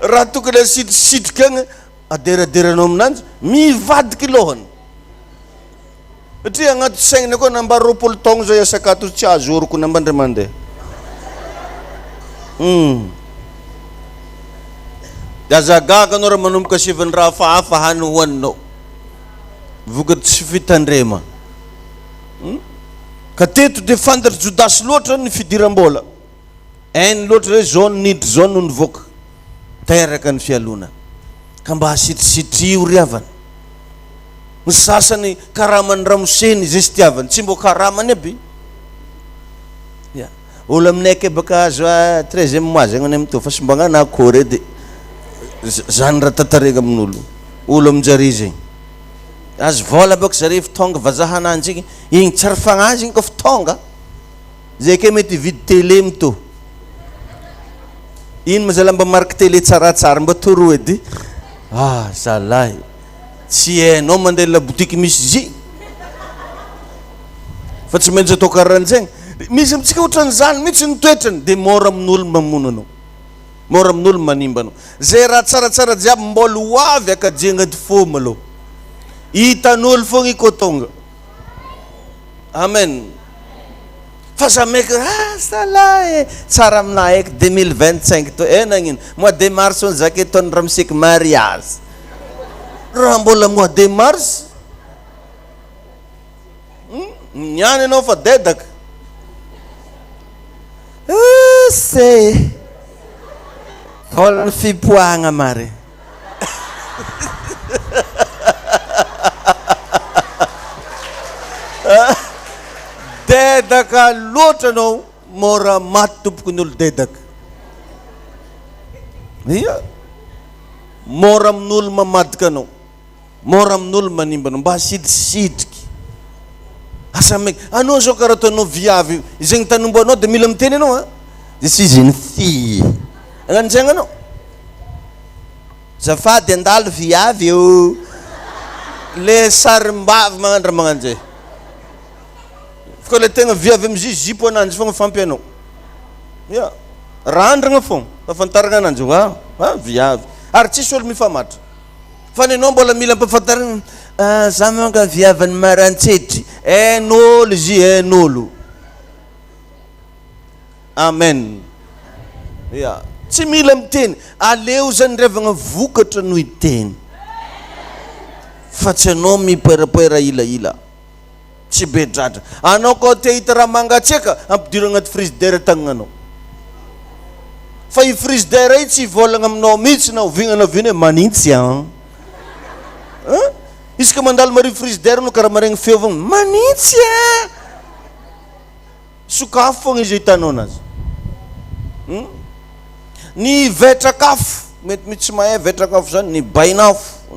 raha tokony asitrisitrika agny aderaderanao aminanjy mivadiky lohany satria agnaty saignina koa namba 20 taogno zao iasakato tsy azo oroko nambandray mandeha azagaga anao raha manomboka sivany raha hafahafa hany hoaninao vokatra tsy fitandrema ka teto dia fantatry Jodasy loatra ny fidiram-bola hainy loatra hoe zao nidry zao no nivoaka teraka ny fialona ka mba hasitrisitrio riavany ny sasany karamany ramoseny zay sy tiavany tsy mbo karamany aby olo aminay ke baka azo 13e mois zegny any amito fa sombagna akory edy zany raha tatarega amin'olo olo aminjary zegny azo vola baka zare fitonga vazaha ananjy igny igny tsara fagnazy igny koa fitonga zay ke mety vidy télé mito ino mazala mba marque télé tsaratsara mba toro edy zalahy tsy hainao mandeha labotiky misy zy fa tsy maintsy atao karahan'zegny misy amitsika ohatran'izany mihitsy nitoetrany dia mora amin'olo mamono anao mora amin'olo manimba anao zay raha tsaratsara jiaby mbola ho avy akadia agnaty fo maloha hitan'olo fogna iko tonga amen Fa za mec salahy tsara aminahy eky 2025 to nagnino mois de mars on zaka tony raha misaiky mariage raha mbola mois de mars niany anao fa dedaka se volany fipoahagna mare dedaka loatra anao mora maty tompoko ny olo dedaka ia mora amin'olo mamadika anao mora amin'olo manimba anao mba hasidisitriky asa meky anao zao karaha ataonao viavy izay ny tanombo anao de mila miteny anao je suis une fille agnan'izagny anao zafady andalo viavy io le sarim-bavy magnandra magnan'izay fa le tegna viavy amizay zipo ananjy fogna fampianao ia randragna fogna fafantaragna ananjy viavy ary tsisy olo mifamatra fa nenao mbola mila ampafantarana za manga viavany marantsetry hain'olo izy hain'olo amen ia tsy mila miteny aleo zany revagna vokatra no hiteny fa tsy anao mipoerapoera ilaila tsy be dratra anao ko te hita raha mangatsiaka ampidiro agnaty frigidaire tagnanao fa i frigidaire io tsy volagna aminao mihitsy na ovignana viny hoe manintsy izy ka mandalo mari frigidaire no karaha maregny feo avao manintsy sokafo fogna izy hitanao anazy ny vetrakafo mety mitsy mahay vetrakafo zany ny bainafo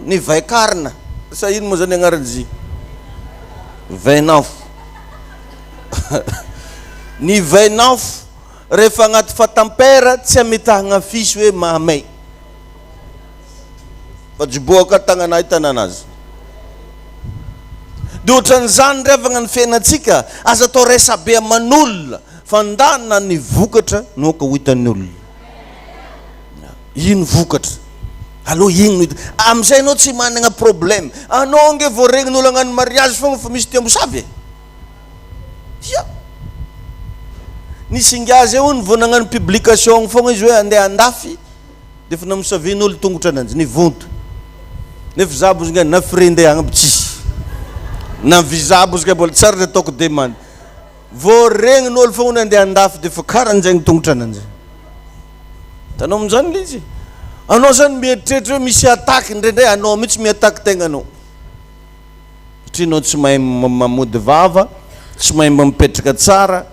ny vaikarina sa ino moa zany agnaran'izy vainafo ny vainafo rehefa agnaty fatampera tsy amitahagna fisy hoe mahamay fa jiboaka tagnanay tananazy de ohatran'izany revagna ny fiainatsika aza atao resabe aman'olona fandana ny vokatra no ka ho hitan'ny olona ino vokatra aloha ino amizay anao tsy managna problème anao nge vo regnin'olo agnano mariage fogna fa misy tiambosavy ia nisy ingazy eo ny vo nagnano publication fogna izy hoe andeha andafy de fa namosavin'olo tongotra ananjy ny vonto nefa zabo izy nga na frende agny tsisy na vizabo izy ka mbola tsara le ataoko demande vo regnin'olo fogna andeha andafy de fa karan'izagny tongotra ananjy tanao amin'izany le izy anao zany mieritreritra hoe misy ataka indraindray anao mihitsy miataka tegnanao satria anao tsy mahay mamody vava tsy mahay mipetraka tsara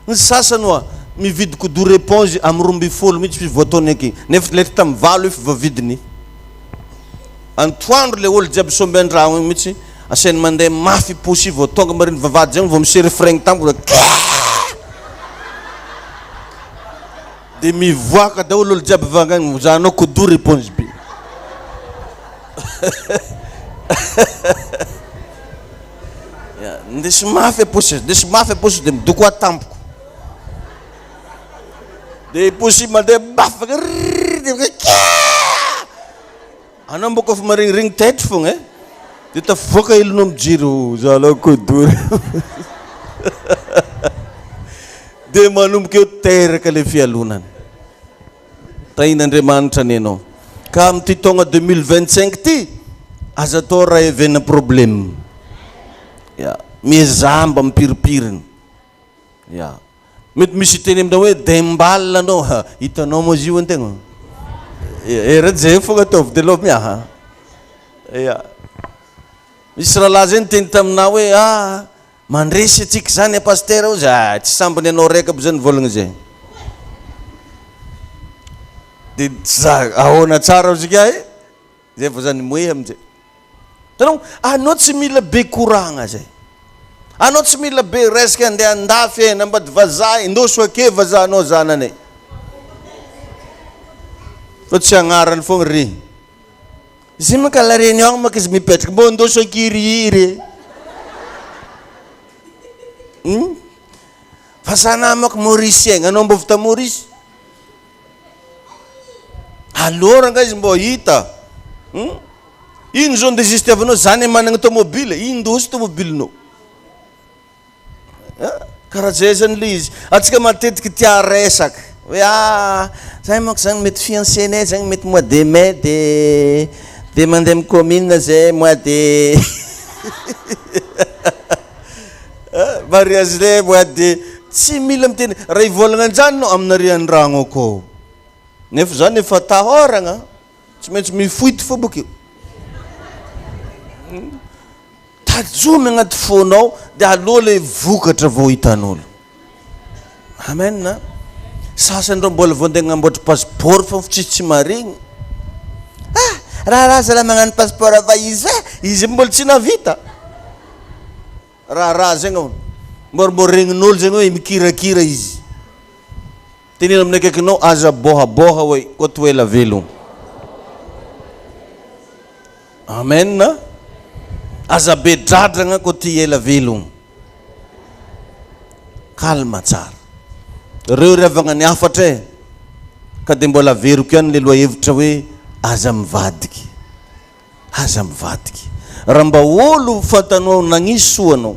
ny sasany oa mividy kodo réponse amy 12 mihitsy fi voataony aky nefa letra tamy valo efa voavidiny antoandro le olo jiaby somby andragno mihitsy asainy mandeha mafy posy vao tonga mariny vavady zagny vao misery freigny tambo de mivoaka daholo olo jiaby vangagny zanao kodo réponse be ndesy mafy posy de midoko atampoko de posy mandeha bafaka anao mbo kofa maregniregny tetry fogna de tafivoaka ilonao mijiro zala kodory de manomboka eo teraka le fialonany tahin'Andriamanitra ny anao ka amty taogna 2025 ty aza atao raha evena problème ya mizamba mipiripiriny ya mety misy teny aminao hoe dembal anao hitanao moa zio antegna raha zay fogna ataovy de lo miaha ya misy rahalahy zay nyteny taminao hoe mandresy atsika zany pasteur ao za tsy sambany anao raiky aby zany volagna zay de za ahoana tsara zika zay vao zany moe amizay tanao anao tsy mila be koragna zay anao tsy mila be resaka andeha andafy nambady vazaha indoso ake vazahanao zananay fa tsy agnarany fogna ry izy maka lareny agny maka izy mipetraka mbo indoso akirihiry fa sana mako Maurice agny anao mbo vita Maurice alora nga izy mbo hita ino zone de justiavanao zany managna tomobile indoso tomobilenao karaha zay zany le izy atsika matetiky tia resaka hoe zay manko zany mety fiancénay zany mety mois de mai de mandeha amin'ny commune zay mois de mariage lay mois de tsy mila miteny raha ivolagna anjany no aminarian-dragno akao nefa zany efa tahoragna tsy maintsy mifoity fo bokeo tajomy agnaty fonao dia aloha le vokatra vao hitan'olo amen na sasany reo mbola vao andeha agnamboatra passeport fa tsy marigny raha zala magnano passeport ava izy mbola tsy navita raha zegny ao mborimbory regnin'olo zegny hoe mikirakira izy tenena amin'ny akaikinao aza bohaboha hoe koa ela velogno amen na aza be dradragna koa ty ela velogno kalma tsara reo riavagna ny afatra ka dia mbola veriko ihany le loha hevitra hoe aza mivadiky raha mba olo fantanao nagnisy soanao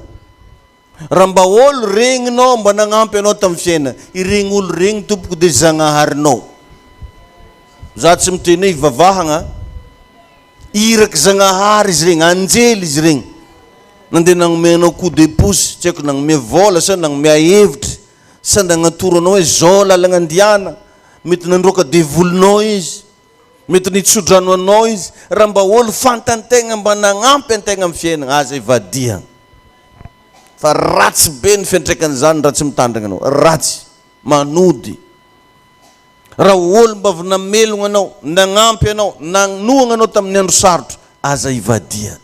raha mba olo regninao mba nagnampy anao tamin'ny fiaina iregny olo regny tompoko dia zagnaharinao za tsy miteny hoe ivavahagna iraky zagnahary izy regny anjely izy regny nandeha nagnomenao coup de pouce tsy haiko nagnome vola sa nagnome hevitra sa nagnatoro anao hoe zao lalagna andiana mety nandroaka devolinao izy mety nitsodrano anao izy raha mba olo fantantegna mba nagnampy antegna amin'ny fiainana aza ivadiagna fa ratsy be ny fiantraikan'izany raha tsy mitandrina anao ratsy manody raha olo mba namelogna anao nagnampy anao nanohagna anao tamin'ny andro sarotra aza ivadia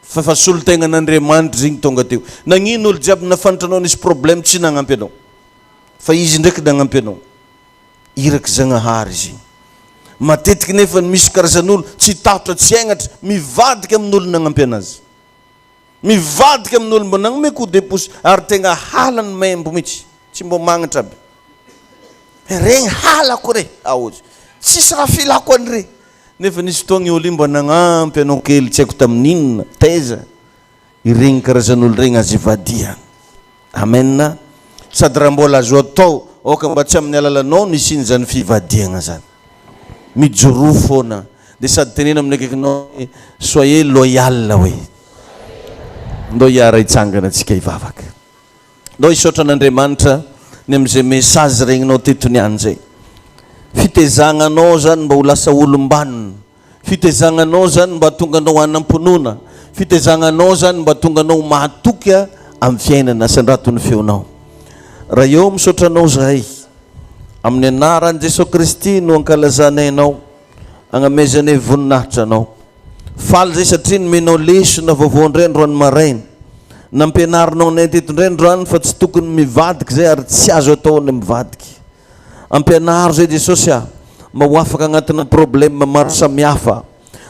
fa solotegna n'Andriamanitra zegny tonga teo nagnino olo jiaby nafantatra anao nisy problème tsy nagnampy anao fa izy ndraiky nagnampy anao iraky zagnahary izy matetiky nefa misy karazan'olo tsy tahotra tsy aignatra mivadika amin'olo nagnampy anazy mivadika amin'olo mba nagnome coup de pouce ary tegna halany maimbo mihitsy tsy mbo magnatra aby regny halako re aozy tsisy raha filako an're nefa nisy fotoagna olo mba nagnampy anao kely tsy haiko tamin'inona taiza iregny karazan'olo regny azy ivadia amen sady raha mbola azo atao oka mba tsy amin'ny alalanao nisy iny zany fivadiagna zany mijoro foana dia sady tenena amin'ny akaikinao soyez loyal hoe ndo hiara hitsangana antsika hivavaka ndo hisaotra an'Andriamanitra ny amin'izay message regninao tetony any zay fitezagnanao zany mba ho lasa olombanona fitezagnanao zany mba tonga anao hanam-ponona fitezagnanao zany mba tonga anao mahatoky amin'ny fiainana sandraton'ny feonao raha eo misaotranao zahay amin'ny anaran'i Jesosy Kristy no ankalazanay anao agnamezanay voninahitra anao faly zay satria nomenao lesona vaovao indray androany maraina nampianarinao nay teto indray androany fa tsy tokony mivadiky zay ary tsy azo atao ny mivadiky ampianaro zay Jesosy mba ho afaka agnatina problème maro samihafa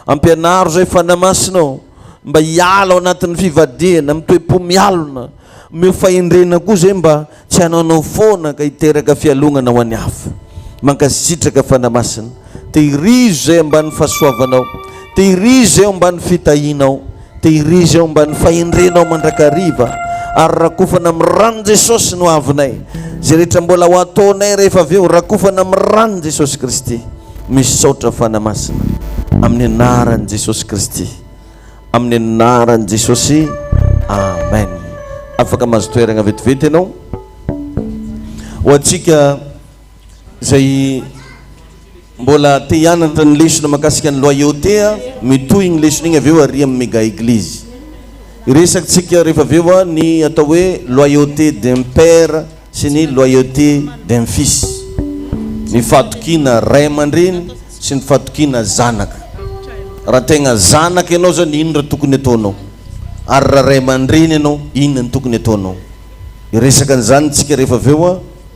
ampianaro zay fanamasinao mba hiala ao anatin'ny fivadiana mitoepo mialona mifahendrena koa zay mba tsy hanaonao foana ka hiteraka fialongana ho any hafa mankasitraka fanamasina tehirizo zay ambany fahasoavanao tehirizo zay ambany fitahinao tehirizo zay ambany fahendrenao mandrakariva ary rakofana amin'ny rano Jesosy no avinay zay rehetra mbola ho ataonay rehefa avy eo rakofana amin'ny rano Jesosy Kristy misaotra fanamasina amin'ny anaran'i Jesosy Kristy amin'ny anaran'i Jesosy amen afaka mahazo toeragna vetivety ianao ho antsika zay mbola te hianatra ny lesona makasika ny loyauté mitohy igny lesona igny avy eo ary amin'ny méga église iresakytsika rehefa avy eo ny atao hoe loyauté d'un père sy ny loyauté d'un fils ny fatokina ray aman-dreny sy ny fatokina zanaka raha tegna zanaka ianao zany ino raha tokony ataonao ary raha ray aman-dreny ianao inona ny tokony ataonao iresaka an'izany tsika rehefa avy eo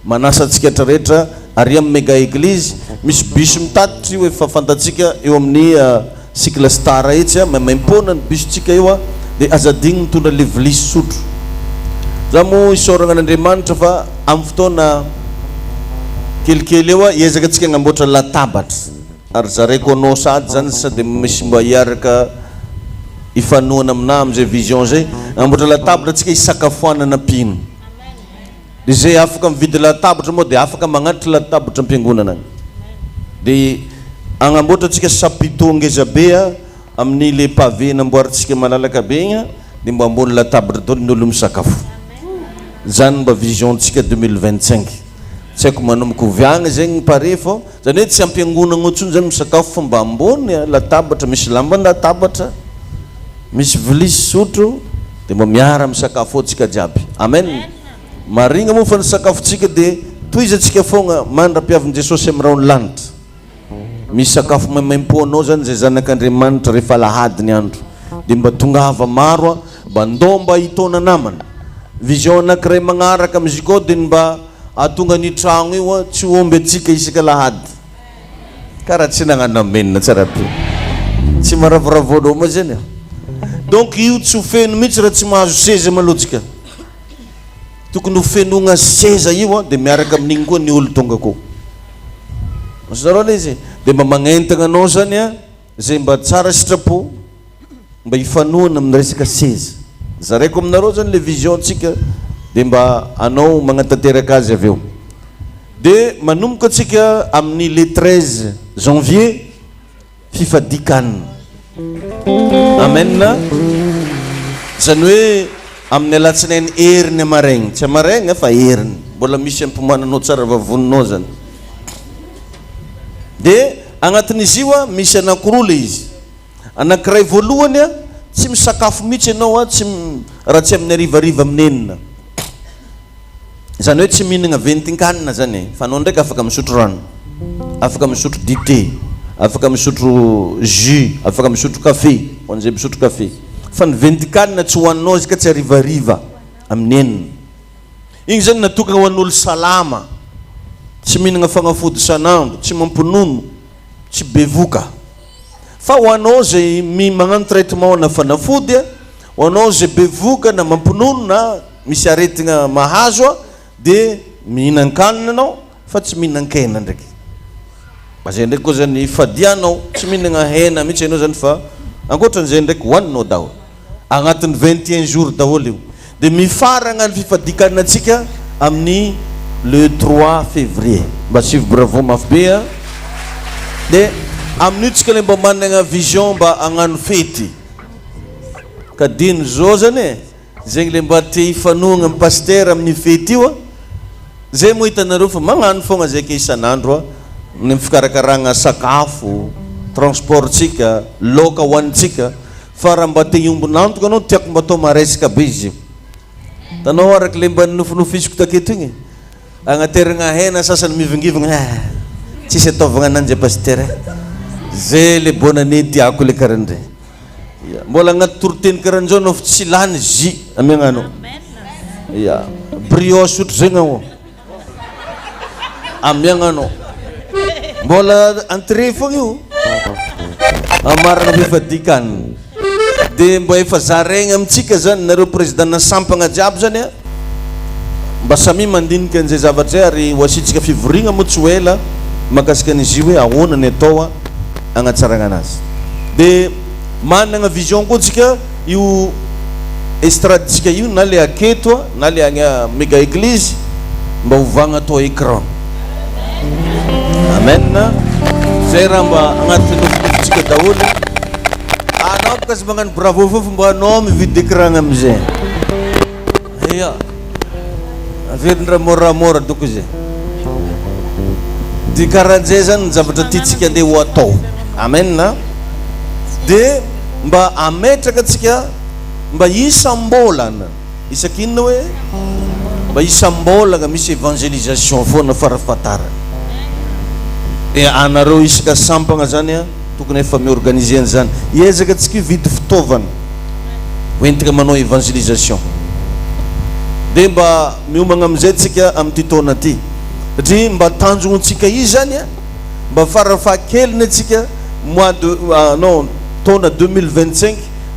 manasa antsika rehetrarehetra ary amin'ny méga église misy bus mitatitry hoe fafantatsika eo amin'ny cycle star etsy maimaim-pona ny busintsika eo dia azadigny mitondra le vilisy sotro za moa isaoragna an'Andriamanitra fa amin'ny fotoana kelikely eo hiezaka antsika agnamboatra latabatra ary zaraiko anao sady zany sady misy mba hiaraka ifanoana amina amin'izay vision zay amboatra latabatra tsika isakafoanana pino. Dia zay afaka mividy latabatra moa dia afaka magnatitra latabatra am-piangonana. Dia agnamboatra tsika chapiteau ngezabe amin'ile pavé namboarintsika malalaka be igny dia mba ambony latabatra daholo ny olo misakafo. Zany mba vision tsika 2025. Tsy haiko manomboka oviagna zegny pare fô zany hoe tsy ampiangonana otsony zany misakafo fa mba ambony latabatra misy lambany latabatra misy vilisy sotro dia mba miara misakafo ao tsika jiaby. Amen. Marigna moa fa ny sakafotsika dia toizatsika foagna mandra-piavin'i Jesosy amin'ny raha ny lanitra. Misy sakafo maimaimpônao zany zay zanak'Andriamanitra rehefa lahady ny andro dia mba tongava maro mba ndao mba hitona namana. Vision anankiray magnaraka amin'izy koa dia mba atonga ny tragno io tsy omby atsika isaka lahady. Karaha tsy nagnano amenina tsara be. Tsy maravoravônao moa zany. Donc io tsy ho feno mihitsy raha tsy mahazo seza malotsika. Tokony ho fenogna seza io dia miaraka amin'igny koa ny olo tonga koa. Masarao le izy dia mba magnentana anao zany zay mba tsara sitrapo mba hifanohana amin'ny resaka seza. Zaraiko aminareo zany le vision tsika dia mba anao magnatanteraka azy avy eo. Dia manomboka atsika amin'ny le 13 janvier fifadikanina. Amen. Zany hoe amin'ny alatsinainy heriny amaraigny, tsy amaraigny fa heriny. Mbola misy ampimananao tsara vavoninao zany. Dia agnatin'izy io misy anankiroa le izy. Anankiray voalohany tsy misakafo mihitsy ianao tsy raha tsy amin'ny arivariva amin'ny enina. Zany hoe tsy mihinagna ventin-kanina zany fa anao ndraiky afaka misotro rano, afaka misotro dité, afaka misotro jus, afaka misotro café, ho an'izay misotro café. Fa ny ventin-kanina tsy hohaninao izy ka tsy arivariva amin'ny enina. Igny zany natokana ho an'olo salama, tsy mihinagna fagnafody sanandro, tsy mampinono, tsy bevoka. Fa ho anao zay magnano traitement na fanafody, ho anao zay bevoka na mampinono na misy aretigna mahazo dia mihinan-kanina anao fa tsy mihinan-kena ndraiky. Zay ndraiky koa zany fadianao tsy mihinagna hena mihitsy ianao zany fa ankoatran'izay ndraiky hohaninao daholo agnatin'ny 21 jours daholo io. Dia mifaragna ny fifadikanina antsika amin'ny le 3 février. Mba sivy bravo mafy be. Dia amin'io tsika le mba managna vision mba agnano fety. Ka dino zao zany zegny le mba te hifanohagna amin'ny paster amin'ny fety io. Zay moa hitanareo fa magnano foagna zay ke isan'andro ny fikarakaragna sakafo, transportsika, laoka hoanintsika. Fa raha mba te hiombonantoka anao tiako mba atao maresaka be izy io. Tanao araka le mba nofinofisiko taketo igny agnateragna hena sasany mivingivagna tsisy ataovagna ananjy paster. Zay le bonne année tiako le karandre. Mbola agnaty toroteny karan'izao anao fa tsy lany jus amiagnanao. Ya, brioche ohatry zegny ao amiagnanao. Mbola entrée foagna io amarana fifadikanina. Dia mba efa zaraigna amintsika zany nareo président sampagna jiaby zany mba samy mandinika an'izay zavatra ary ho asitsika fivoriagna moa tsy ho ela makasika an'izy io hoe ahoana ny atao agnatsaragna anazy. Dia managna vision koa tsika io estradetsika io na le aketo na le agny méga église mba hovagna atao écran. Amen. Zay raha mba agnatin'ny nofinofitsika daholo. Anao kasi magnano bravo fofo mba anao mividy écran amizay. Iya. Averindra moramora doko zay. Dia karahan'izay zany ny zavatra tiatsika andeha ho atao. Amen. Dia mba ametraka atsika mba isam-bolana isakinona hoe mba isam-bolana misy évangélisation foana farafahatarana. Dia anareo isaka sampagna zany tokony efa miorganize an'izany. Hiezaka atsika hividy fitaovana hoentika manao évangélisation. Dia mba miomagna amin'izay tsika amin'ity taona ty satria mba tanjontsika izy zany mba farafahakeliny atsika mois de non taona 2025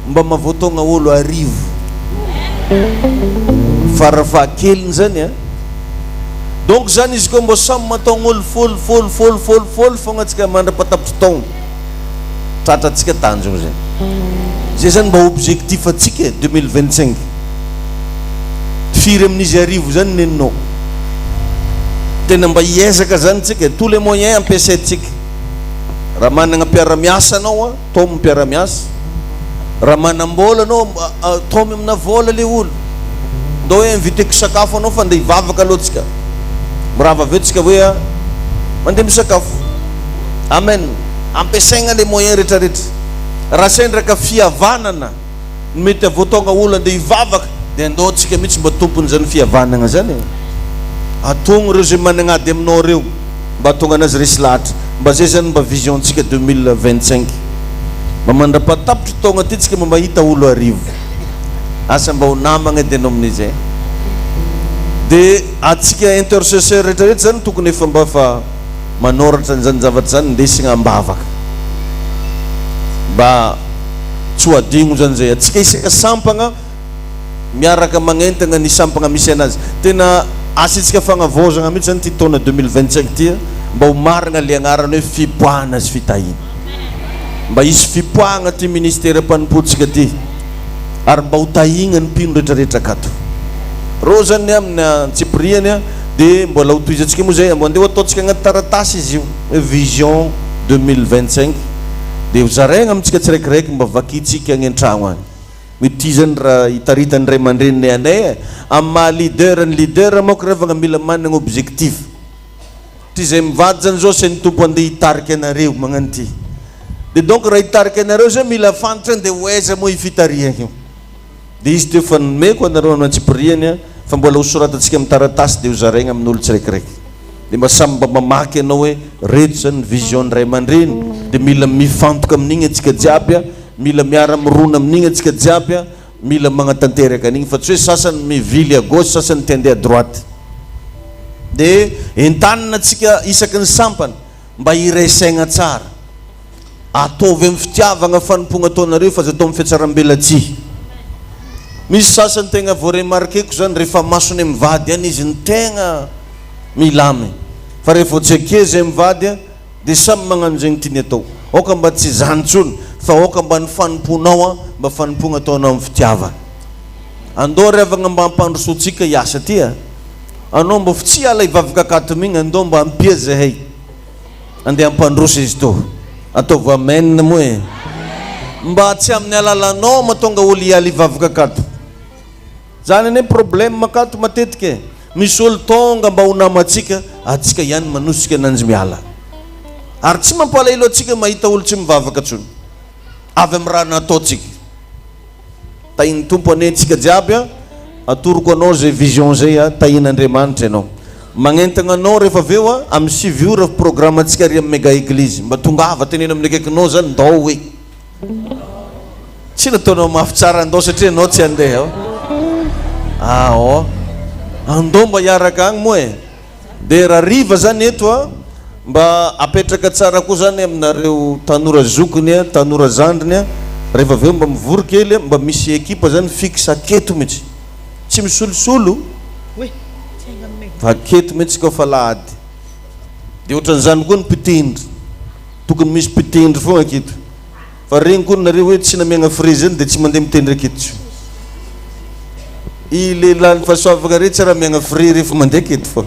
mba mavotonga olo arivo. Farafahakeliny zany donc zany izy koa mba samy mataogna olo folo fogna atsika mandrapatapitra taogna tratratsika tanjogna zay. zay zany mba objectif atsika 2025 firy amin'izy arivo zany neninao tena mba hiezaka zany tsika tous les moyens ampiasaitsika raha manana mpiara-miasa anao tao mpiara-miasa raha manam-bola anao tao amina vola le olo ndao hoe inviteko sakafo anao fa nde hivavaka alohatsika mirava avetsika hoe mandeha misakafo amen ampiasaigna le moyen rehetrarehetra raha sendraka fihavanana mety avotonga olo nde hivavaka dia andaotsika mihitsy mba tompony zany fihavanana zany atogno reo zay mananady aminao reo mba atonga anazy resy lahatra mba zay zany mba visiontsika 2025 mba mandrapatapitry taogna ty tsika mba hita olo arivo asa mba ho namagna edy anao amin'izay dia atsika intercesseur rehetrarehetra zany tokony efa mba fa manoratra zany zavatra zany ndesigna ambavaka mba tsy ho adigno zany zay atsika isaka sampagna miaraka magnentagna ny sampagna misy anazy tena asitsika fagnavozagna mihitsy zany ty taona 2025 ty mba ho marigna le agnarany hoe fipoahana sy fitahina mba isy fipoahana ty ministère mpanompotsika ty ary mba ho tahigna ny mpino rehetrarehetra akato ro zany amina tsipriany dia mbola ho toizatsika moa zay mbo andeha ataotsika agnaty taratasy izy io hoe vision 2025 dia hozaraigna amitsika tsiraikiraiky mba vakitsika agny an-tragno any mety zany raha hitaritany ray aman-dreniny anay amin'ny maha leader ny leader manko revagna mila managna objectif ty zay mivady zany zao sy ny tompo andeha hitariky anareo magnano ty dia donc raha hitariky anareo zay mila fantatra dia hoaiza moa hifitariana io dia izy teo fa nomeko anareo nantsipiriany fa mbola hosoratatsika amin'ny taratasy dia hozaraigna amin'olo tsiraikiraiky dia mba samy mba mamaky anao hoe reto zany vision ny ray aman-dreny dia mila mifantoka amin'igny atsika jiaby mila miara mirona amin'igny atsika jiaby mila magnatanteraka an'igny fa tsy hoe sasany mivily à gauche sasany ty andeha à droite dia entanina atsika isaky ny sampany mba iraisaigna tsara ataovy amin'ny fitiavagna fanompogna ataonareo fa aza atao amin'ny fiatsaram-belatsy misy sasany tegna voaremarkeko zany rehefa masony mivady any izy ny tegna milamy fa rehefa tsy ake zay mivady dia samy magnano zegny tiany atao oka mba tsy zanontsony fa oka mba ny fanomponao mba fanompogna ataonao amin'ny fitiavana andao revagna mba ampandrosotsika hiasa ty anao mba fa tsy ala hivavaka akato migny andao mba ampia zahay andeha ampandroso izy to ataovy amen moa mba tsy amin'ny alalanao matonga olo hiala hivavaka akato zany ane problème makato matetika misy olo tonga mba ho namatsika atsika ihany manosika ananjy miala ary tsy mampalahelo atsika mahita olo tsy mivavaka tsony avy amin'ny raha nataotsika tahiny tompo ane tsika jiaby atoroko anao zay vision zay tahin'Andriamanitra ianao magnentagna anao rehefa aveo amin'ny 6 ora programme atsika ary amin'ny méga église mba tongava tenena amin'ny akaikinao zany ndao hoe tsy nataonao mafy tsara andao satria anao tsy andeha andao mba hiaraka agny moa dia raha riva zany eto mba apetraka tsara koa zany aminareo tanora zokiny tanora zandriny rehefa aveo mba mivory kely mba misy ekipa zany fixe aketo mihitsy tsy misolosolo fa aketo mihitsy ka fa lahady dia ohatran'izany koa ny mpitendry tokony misy mpitendry foagna aketo fa regny koa nareo hoe tsy namiagna frais zany dia tsy mandeha mitendry aketo ilelany fahasoavaka rehetra raha miagna frais rehefa mandeha aketo fa